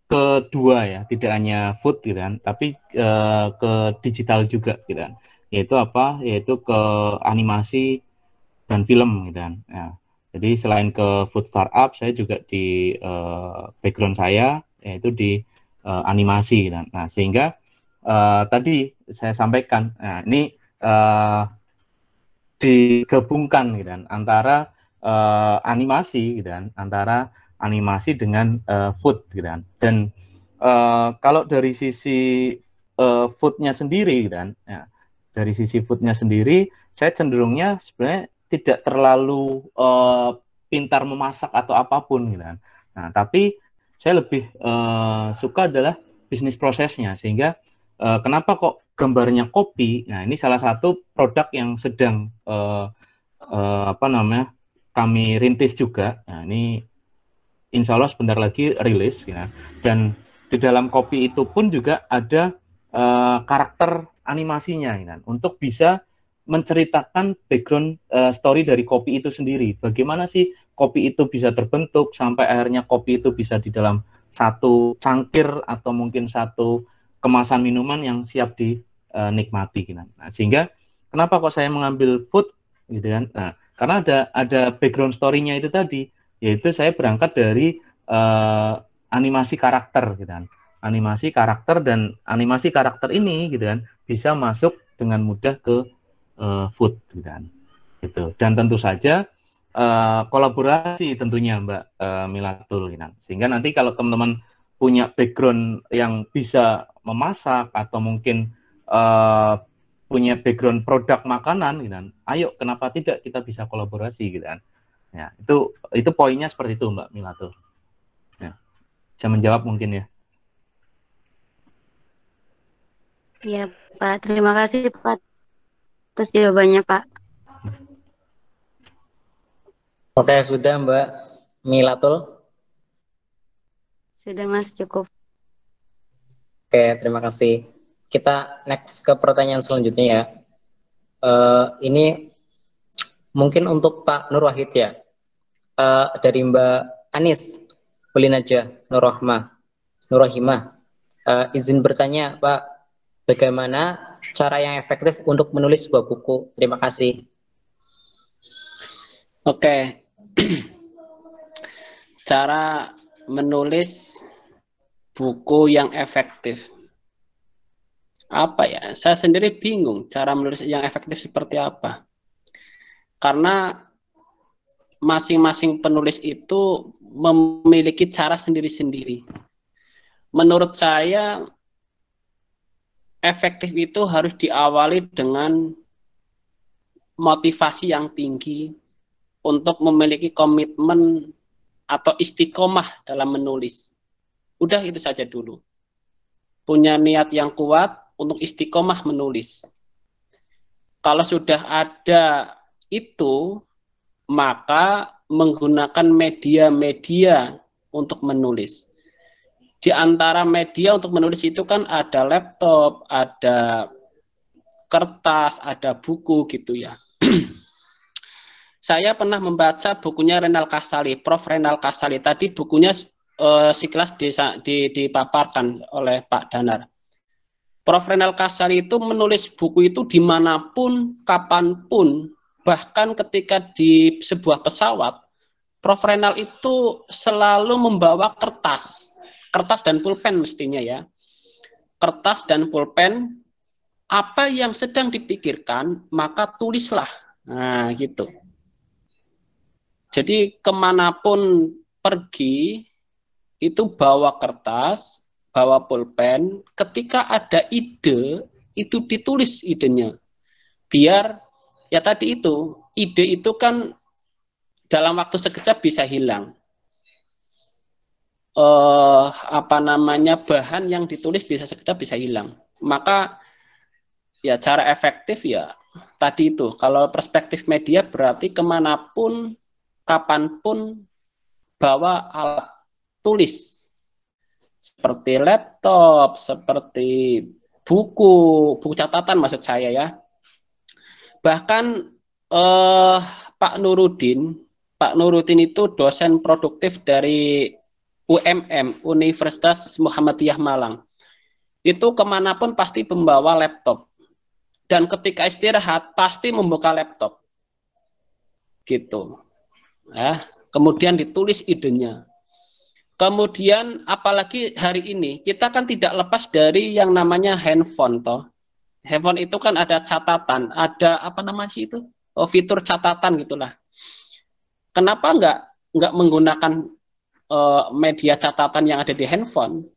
kedua ya, tidak hanya food gitu kan, tapi ke digital juga gitu kan. Yaitu apa? Yaitu ke animasi dan film gitu kan. Ya. Jadi selain ke food startup, saya juga di background saya yaitu di animasi gitu kan. Nah, sehingga tadi saya sampaikan, nah ini digabungkan gitu kan, antara animasi gitu kan, antara animasi dengan food gitu kan. Dan kalau dari sisi foodnya sendiri gitu kan, ya, dari sisi foodnya sendiri saya cenderungnya sebenarnya tidak terlalu pintar memasak atau apapun gitu kan. Nah, tapi saya lebih suka adalah bisnis prosesnya, sehingga kenapa kok gambarnya kopi. Nah, ini salah satu produk yang sedang kami rintis juga. Nah, ini insya Allah sebentar lagi rilis ya. Dan di dalam kopi itu pun juga ada karakter animasinya ya, untuk bisa menceritakan background story dari kopi itu sendiri. Bagaimana sih kopi itu bisa terbentuk sampai akhirnya kopi itu bisa di dalam satu cangkir atau mungkin satu kemasan minuman yang siap dinikmati. Nah, sehingga kenapa kok saya mengambil food gitu kan? Nah, karena ada background story-nya itu tadi, yaitu saya berangkat dari animasi karakter gitu kan. Animasi karakter, dan animasi karakter ini gitu kan bisa masuk dengan mudah ke food gitu kan. Gitu. Dan tentu saja kolaborasi tentunya Mbak Milatul gitu kan. Sehingga nanti kalau teman-teman punya background yang bisa memasak atau mungkin punya background produk makanan gitu kan, ayo kenapa tidak kita bisa kolaborasi gitu kan. Ya, itu poinnya seperti itu Mbak Milatul. Ya. Bisa menjawab mungkin ya. Iya Pak, terima kasih Pak atas jawabannya Pak. Oke, sudah Mbak Milatul. Sudah Mas, cukup. Oke, terima kasih. Kita next ke pertanyaan selanjutnya ya. Ini mungkin untuk Pak Nur Wahid ya. Dari Mbak Anis Pelinaja Nurrohimah. Izin bertanya Pak, bagaimana cara yang efektif untuk menulis sebuah buku? Terima kasih. Oke. Cara menulis buku yang efektif. Apa ya? Saya sendiri bingung cara menulis yang efektif seperti apa. Karena masing-masing penulis itu memiliki cara sendiri-sendiri. Menurut saya, efektif itu harus diawali dengan motivasi yang tinggi untuk memiliki komitmen atau istiqomah dalam menulis. Udah itu saja dulu. Punya niat yang kuat untuk istiqomah menulis. Kalau sudah ada itu, maka menggunakan media-media untuk menulis. Di antara media untuk menulis itu kan ada laptop, ada kertas, ada buku gitu ya. Saya pernah membaca bukunya Renal Kasali, Prof. Renal Kasali. Tadi bukunya sekilas dipaparkan oleh Pak Danar. Prof. Renal Kasali itu menulis buku itu dimanapun, kapanpun, bahkan ketika di sebuah pesawat, Prof. Renal itu selalu membawa kertas dan pulpen mestinya ya. Kertas dan pulpen, apa yang sedang dipikirkan, maka tulislah. Nah, gitu. Jadi kemanapun pergi, itu bawa kertas, bawa pulpen, ketika ada ide, itu ditulis idenya. Biar, ya tadi itu, ide itu kan dalam waktu sekejap bisa hilang. Bahan yang ditulis bisa sekejap bisa hilang. Maka ya cara efektif ya tadi itu. Kalau perspektif media berarti kemanapun, kapanpun bawa alat tulis seperti laptop, seperti buku catatan maksud saya ya. Bahkan Pak Nurudin itu dosen produktif dari UMM, Universitas Muhammadiyah Malang. Itu kemanapun pasti membawa laptop. Dan ketika istirahat pasti membuka laptop. Gitu. Ya, kemudian ditulis idenya. Kemudian apalagi hari ini, kita kan tidak lepas dari yang namanya handphone toh. Handphone itu kan ada catatan, ada apa namanya sih itu? Fitur catatan gitulah. Kenapa nggak menggunakan media catatan yang ada di handphone?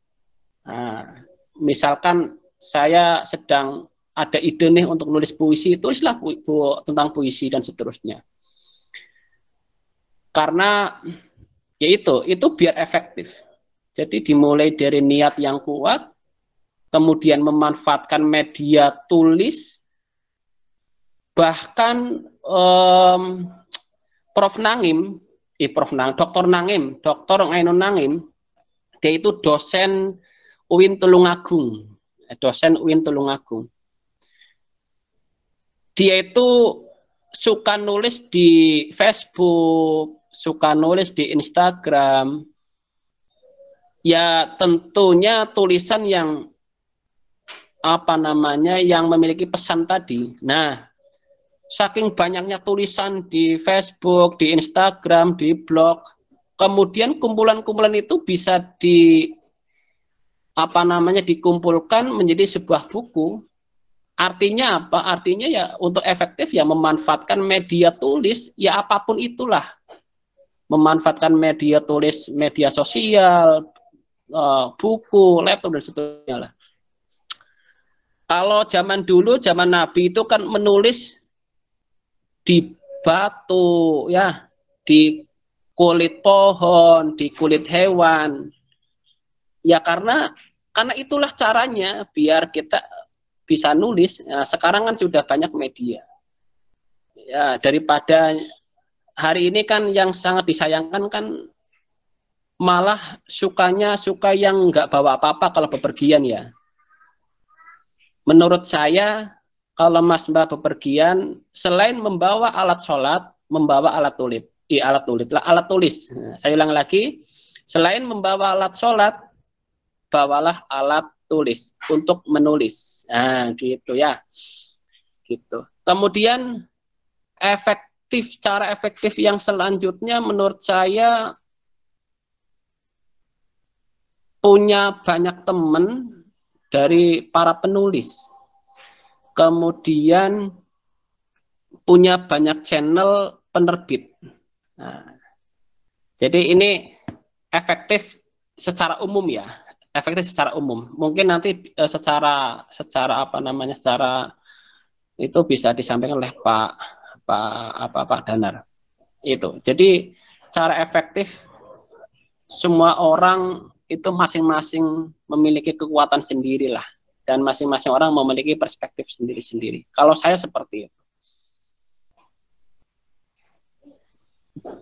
Nah, misalkan saya sedang ada ide nih untuk nulis puisi, tulislah tentang puisi dan seterusnya. Karena ya itu biar efektif. Jadi dimulai dari niat yang kuat, kemudian memanfaatkan media tulis, bahkan Dr. Ainun Nangim, dia itu dosen UIN Tulungagung. Dia itu suka nulis di Facebook, suka nulis di Instagram. Ya tentunya tulisan yang yang memiliki pesan tadi. Nah, saking banyaknya tulisan di Facebook, di Instagram, di blog, kemudian kumpulan-kumpulan itu bisa dikumpulkan menjadi sebuah buku. Artinya apa? Artinya ya untuk efektif ya memanfaatkan media tulis, ya apapun itulah. Memanfaatkan media tulis, media sosial, buku, laptop dan seterusnya lah. Kalau zaman dulu, zaman Nabi itu kan menulis di batu, ya, di kulit pohon, di kulit hewan. Ya karena itulah caranya biar kita bisa nulis. Nah, sekarang kan sudah banyak media. Ya, daripada hari ini kan yang sangat disayangkan kan malah suka yang nggak bawa apa-apa kalau bepergian ya. Menurut saya kalau Mas Mbak bepergian, selain membawa alat sholat, membawa alat tulis. Alat tulis. Nah, saya ulang lagi, selain membawa alat sholat, bawalah alat tulis untuk menulis. Nah, gitu ya. Gitu. Kemudian cara efektif yang selanjutnya menurut saya punya banyak teman dari para penulis. Kemudian punya banyak channel penerbit. Nah, jadi ini efektif secara umum ya, efektif secara umum. Mungkin nanti secara itu bisa disampaikan oleh Pak Danar. Itu. Jadi cara efektif semua orang itu masing-masing memiliki kekuatan sendirilah. Dan masing-masing orang memiliki perspektif sendiri-sendiri. Kalau saya seperti itu.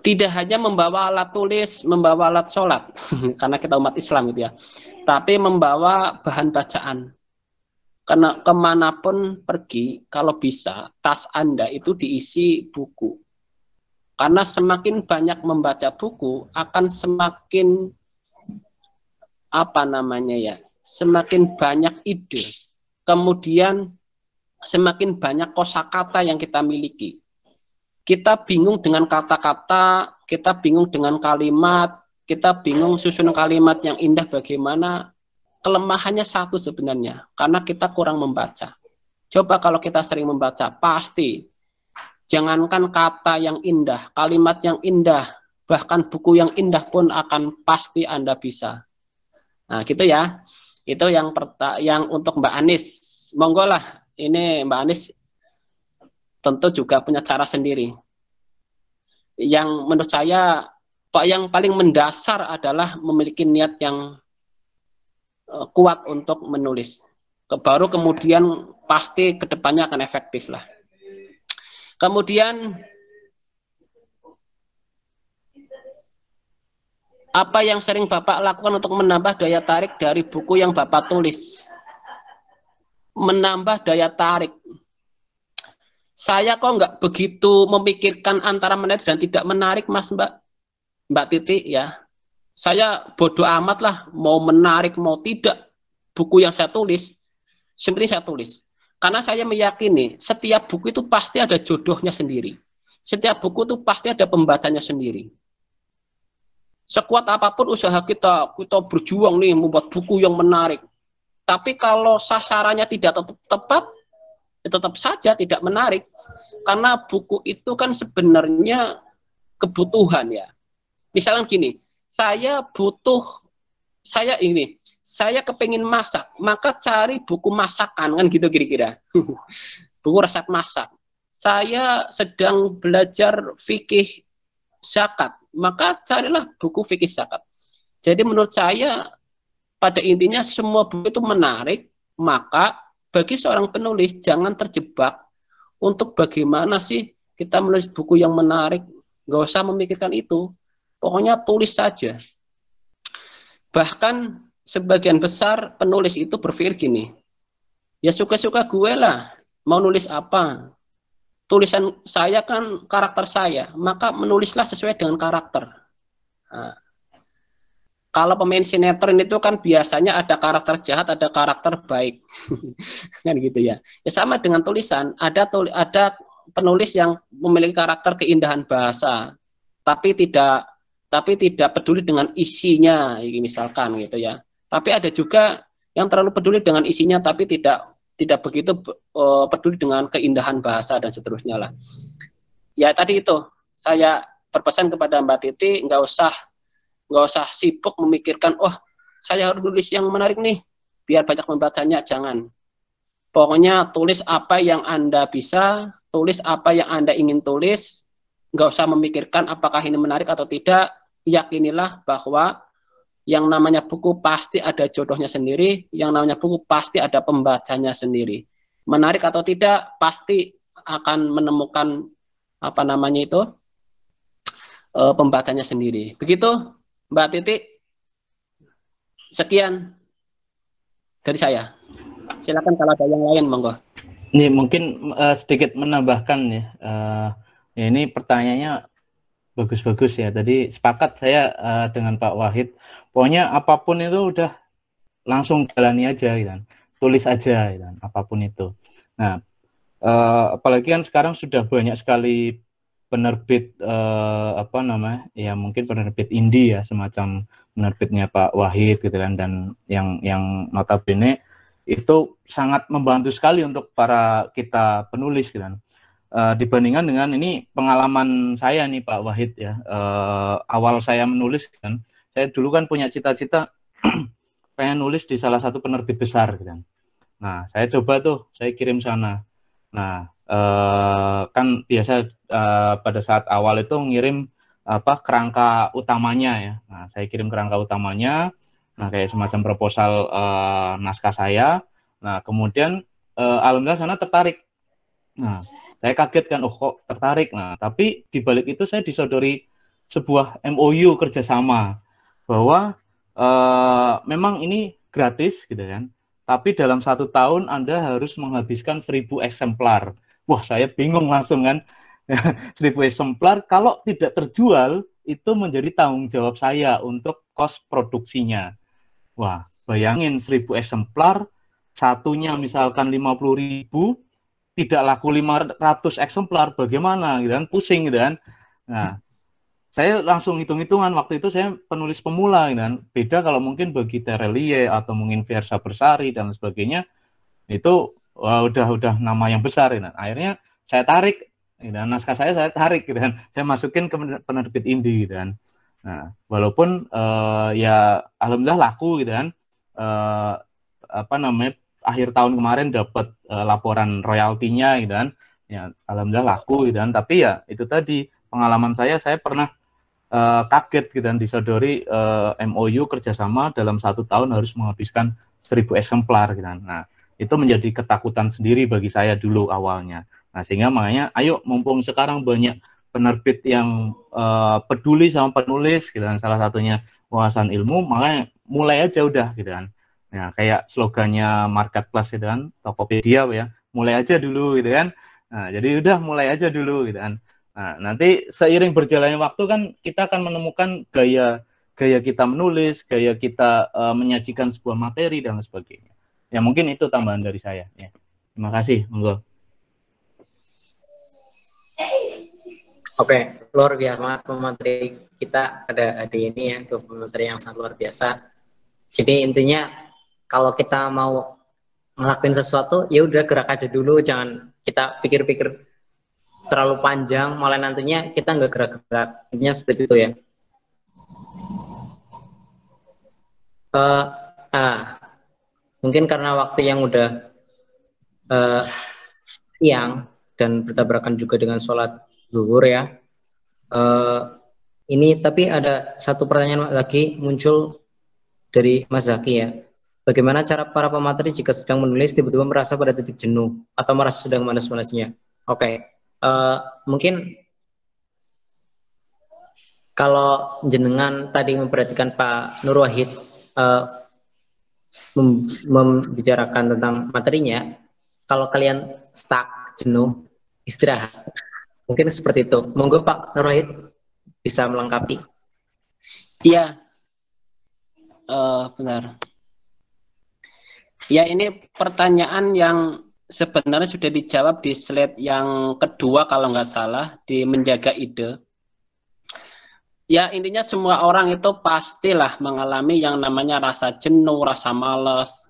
Tidak hanya membawa alat tulis, membawa alat sholat, karena kita umat Islam gitu ya. Tapi membawa bahan bacaan. Karena kemanapun pergi, kalau bisa, tas Anda itu diisi buku. Karena semakin banyak membaca buku, akan semakin semakin banyak ide, kemudian semakin banyak kosakata yang kita miliki. Kita bingung dengan kata-kata, kita bingung dengan kalimat, kita bingung susun kalimat yang indah bagaimana. Kelemahannya satu sebenarnya, karena kita kurang membaca. Coba kalau kita sering membaca, pasti jangankan kata yang indah, kalimat yang indah, bahkan buku yang indah pun akan pasti Anda bisa. Nah, gitu ya. Itu yang untuk Mbak Anis. Monggo lah, ini Mbak Anis tentu juga punya cara sendiri. Yang menurut saya yang paling mendasar adalah memiliki niat yang kuat untuk menulis. Baru kemudian pasti kedepannya akan efektif lah. Kemudian apa yang sering Bapak lakukan untuk menambah daya tarik dari buku yang Bapak tulis? Menambah daya tarik. Saya kok nggak begitu memikirkan antara menarik dan tidak menarik, Mbak Titi ya. Saya bodoh amat lah, mau menarik mau tidak. Buku yang saya tulis, seperti saya tulis. Karena saya meyakini setiap buku itu pasti ada jodohnya sendiri. Setiap buku itu pasti ada pembacanya sendiri. Sekuat apapun usaha kita berjuang nih membuat buku yang menarik. Tapi kalau sasarannya tidak tepat, ya tetap saja tidak menarik. Karena buku itu kan sebenarnya kebutuhan ya. Misalnya gini, saya kepingin masak, maka cari buku masakan kan gitu kira-kira. Buku resep masak. Saya sedang belajar fikih zakat, maka carilah buku fikih zakat. Jadi menurut saya pada intinya semua buku itu menarik, maka bagi seorang penulis jangan terjebak untuk bagaimana sih kita menulis buku yang menarik, nggak usah memikirkan itu, pokoknya tulis saja. Bahkan sebagian besar penulis itu berpikir gini, ya suka-suka gue lah, mau nulis apa. Tulisan saya kan karakter saya, maka menulislah sesuai dengan karakter. Nah, kalau pemain sinetron itu kan biasanya ada karakter jahat, ada karakter baik, kan gitu ya. Ya sama dengan tulisan, ada penulis yang memiliki karakter keindahan bahasa, tapi tidak peduli dengan isinya, misalkan gitu ya. Tapi ada juga yang terlalu peduli dengan isinya, tapi tidak begitu peduli dengan keindahan bahasa dan seterusnya lah. Ya tadi itu saya berpesan kepada Mbak Titi, nggak usah sibuk memikirkan, saya harus nulis yang menarik nih biar banyak membacanya, jangan. Pokoknya tulis apa yang Anda bisa, tulis apa yang Anda ingin tulis, nggak usah memikirkan apakah ini menarik atau tidak. Yakinilah bahwa yang namanya buku pasti ada jodohnya sendiri, yang namanya buku pasti ada pembacanya sendiri. Menarik atau tidak, pasti akan menemukan pembacanya sendiri. Begitu, Mbak Titi. Sekian dari saya. Silakan kalau ada yang lain, monggo. Ini mungkin sedikit menambahkan ya. Ya ini pertanyaannya bagus-bagus ya. Tadi sepakat saya dengan Pak Wahid. Pokoknya apapun itu udah langsung jalani aja gitu kan. Tulis aja gitu kan, apapun itu. Nah, apalagi kan sekarang sudah banyak sekali penerbit apa namanya? Ya mungkin penerbit indie ya, semacam penerbitnya Pak Wahid gitu kan, dan yang notabene itu sangat membantu sekali untuk para kita penulis gitu kan. Dibandingkan dengan ini pengalaman saya nih Pak Wahid ya, awal saya menulis kan, saya dulu kan punya cita-cita pengen nulis di salah satu penerbit besar gitu kan. Nah, saya coba tuh, saya kirim sana. Nah, kan biasa pada saat awal itu ngirim apa kerangka utamanya ya. Nah, saya kirim kerangka utamanya, nah kayak semacam proposal naskah saya. Nah, kemudian alhamdulillah sana tertarik. Nah, saya kaget kan, oh kok tertarik. Nah, tapi di balik itu saya disodori sebuah MOU kerjasama bahwa memang ini gratis gitu kan, tapi dalam 1 tahun Anda harus menghabiskan 1000 eksemplar. Wah, saya bingung langsung kan. 1000 eksemplar kalau tidak terjual itu menjadi tanggung jawab saya untuk kos produksinya. Wah, bayangin 1000 eksemplar, satunya misalkan 50.000, tidak laku 500 eksemplar, bagaimana gitu kan, pusing gitu kan. Nah, saya langsung hitung-hitungan, waktu itu saya penulis pemula gitu kan. Beda kalau mungkin bagi Terelie atau mungkin Fiersa Bersari dan sebagainya, itu udah nama yang besar gitu kan. Akhirnya saya tarik gitu kan, naskah saya tarik gitu kan. Saya masukin ke penerbit indie gitu kan. Nah, walaupun ya alhamdulillah laku gitu kan. Apa namanya, akhir tahun kemarin dapat laporan royaltinya gitu kan, ya alhamdulillah laku gitu kan. Tapi ya itu tadi pengalaman saya pernah kaget gitu kan, disodori MOU kerjasama dalam 1 tahun harus menghabiskan 1000 eksemplar gitu kan. Nah, itu menjadi ketakutan sendiri bagi saya dulu awalnya. Nah, sehingga makanya ayo mumpung sekarang banyak penerbit yang peduli sama penulis gitu kan, salah satunya Wawasan Ilmu, makanya mulai aja udah gitu kan. Nah, kayak slogannya Marketplace gitu kan, Tokopedia ya, mulai aja dulu gitu kan. Nah, jadi udah mulai aja dulu gitu kan. Nah, nanti seiring berjalannya waktu kan kita akan menemukan gaya kita menulis, gaya kita menyajikan sebuah materi dan sebagainya. Ya mungkin itu tambahan dari saya. Ya. Terima kasih, monggo. Oke, luar biasa pemateri kita, ada ini ya, 2 pemateri yang sangat luar biasa. Jadi intinya kalau kita mau ngelakuin sesuatu, ya udah gerak aja dulu, jangan kita pikir-pikir terlalu panjang, malah nantinya kita nggak gerak-gerak. Intinya seperti itu ya. Mungkin karena waktu yang udah siang dan bertabrakan juga dengan sholat zuhur ya. Ini tapi ada satu pertanyaan lagi muncul dari Mas Zaki ya. Bagaimana cara para pemateri jika sedang menulis tiba-tiba merasa pada titik jenuh atau merasa sedang malas-malasnya? Oke. Mungkin kalau jenengan tadi memperhatikan Pak Nur Wahid membicarakan tentang materinya, kalau kalian stuck, jenuh, istirahat. Mungkin seperti itu. Monggo Pak Nur Wahid bisa melengkapi. Iya, benar. Ya, ini pertanyaan yang sebenarnya sudah dijawab di slide yang kedua kalau nggak salah, di menjaga ide. Ya, intinya semua orang itu pastilah mengalami yang namanya rasa jenuh, rasa malas.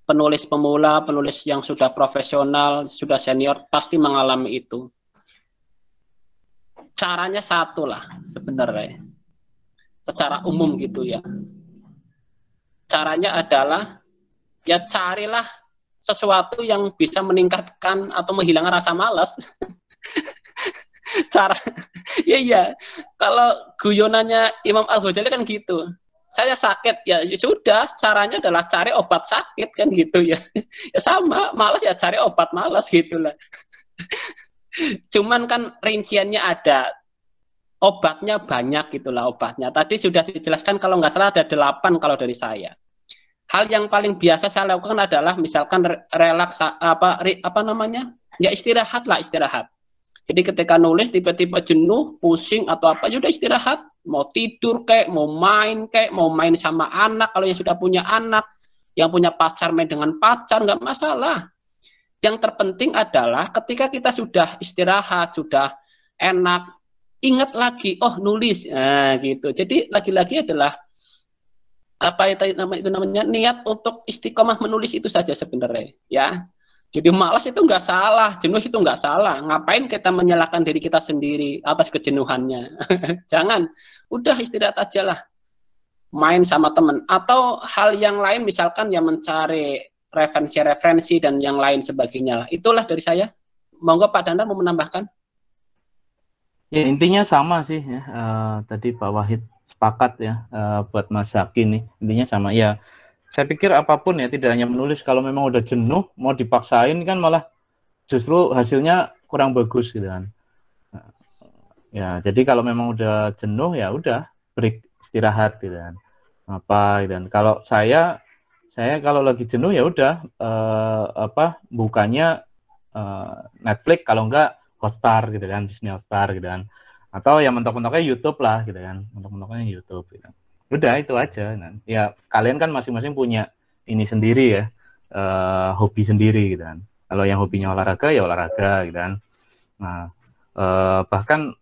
Penulis pemula, penulis yang sudah profesional, sudah senior, pasti mengalami itu. Caranya satu lah sebenarnya, secara umum gitu ya. Caranya adalah ya carilah sesuatu yang bisa meningkatkan atau menghilangkan rasa malas. Ya kalau guyonannya Imam Al-Ghazali kan gitu, saya sakit ya sudah, caranya adalah cari obat sakit kan gitu ya. Ya sama, malas ya cari obat malas gitulah. Cuman kan rinciannya ada, obatnya banyak gitulah obatnya. Tadi sudah dijelaskan kalau nggak salah ada 8 kalau dari saya. hal yang paling biasa saya lakukan adalah misalkan ya istirahat lah, istirahat. Jadi ketika nulis tiba-tiba jenuh, pusing atau apa, ya udah istirahat. Mau tidur kayak, mau main sama anak kalau yang sudah punya anak, yang punya pacar main dengan pacar, nggak masalah. Yang terpenting adalah ketika kita sudah istirahat, sudah enak, ingat lagi, oh nulis, nah gitu. Jadi lagi-lagi adalah apa itu namanya niat untuk istiqomah menulis itu saja sebenarnya, ya. Jadi malas itu nggak salah, jenuh itu nggak salah. Ngapain kita menyalahkan diri kita sendiri atas kejenuhannya? Jangan, udah istirahat aja lah. Main sama teman. Atau hal yang lain misalkan yang mencari referensi-referensi dan yang lain sebagainya. Itulah dari saya. Monggo Pak Dandar mau menambahkan? Ya intinya sama sih ya. Tadi Pak Wahid sepakat ya buat Mas Zaki nih. Intinya sama ya. Saya pikir apapun ya, tidak hanya menulis, kalau memang udah jenuh, mau dipaksain kan malah justru hasilnya kurang bagus gitu kan. Ya, jadi kalau memang udah jenuh ya udah break, istirahat gitu kan. Apa dan kalau saya kalau lagi jenuh ya udah bukanya Netflix, kalau enggak Hotstar gitu kan, Disney Hotstar gitu kan. Atau ya mentok-mentoknya YouTube lah gitu kan. Mentok-mentoknya YouTube gitu. Udah itu aja. Nah, ya kalian kan masing-masing punya ini sendiri ya, hobi sendiri gitu kan. Kalau yang hobinya olahraga ya olahraga gitu kan. Nah, bahkan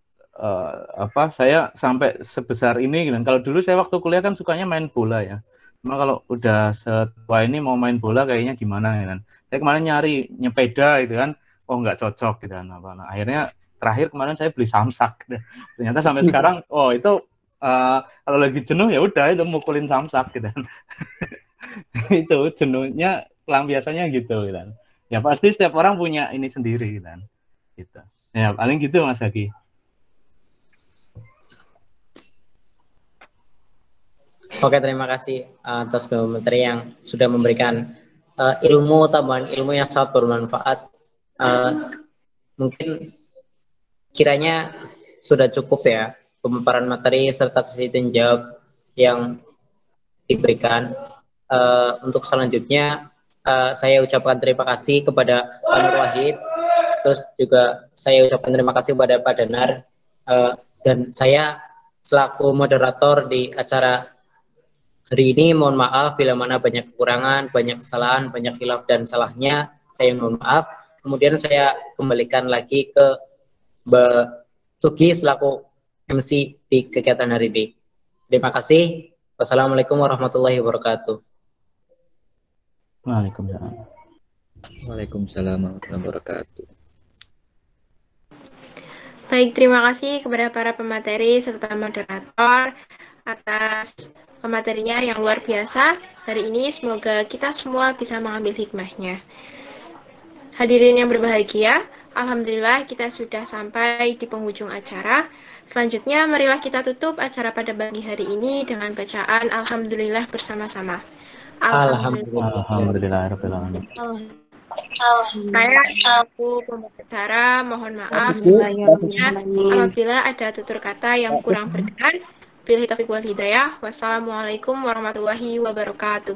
saya sampai sebesar ini gitu kan. Kalau dulu saya waktu kuliah kan sukanya main bola ya. Cuma kalau udah setua ini mau main bola kayaknya gimana gitu kan. Saya kemarin nyari nyepeda gitu kan, oh nggak cocok gitu kan. Nah, akhirnya terakhir kemarin saya beli samsak. Ternyata sampai sekarang, oh itu kalau lagi jenuh ya udah itu mukulin samsak gitu kan. Itu jenuhnya pelampiasannya gitu kan. Ya pasti setiap orang punya ini sendiri kan. Gitu. Ya paling gitu Mas Haki. Oke, terima kasih atas komentar yang sudah memberikan ilmu, tambahan ilmu yang sangat bermanfaat. Mungkin kiranya sudah cukup ya pemaparan materi serta sesi tanya jawab yang diberikan. Untuk selanjutnya saya ucapkan terima kasih kepada Pak Nur Wahid, terus juga saya ucapkan terima kasih kepada Pak Danar, dan saya selaku moderator di acara hari ini mohon maaf bila mana banyak kekurangan, banyak kesalahan, banyak khilaf dan salahnya, saya mohon maaf. Kemudian saya kembalikan lagi ke Mbak Sugi selaku MC di kegiatan hari ini. Terima kasih. Wassalamualaikum warahmatullahi wabarakatuh. Waalaikumsalam. Waalaikumsalam warahmatullahi wabarakatuh. Baik, terima kasih kepada para pemateri serta moderator atas pematerinya yang luar biasa hari ini. Semoga kita semua bisa mengambil hikmahnya. Hadirin yang berbahagia, alhamdulillah kita sudah sampai di penghujung acara. Selanjutnya, marilah kita tutup acara pada pagi hari ini dengan bacaan Alhamdulillah bersama-sama. Alhamdulillah. Saya selaku pembicara mohon maaf apabila ada tutur kata yang kurang berkenan. Billahi taufiq wal hidayah. Wassalamualaikum warahmatullahi wabarakatuh.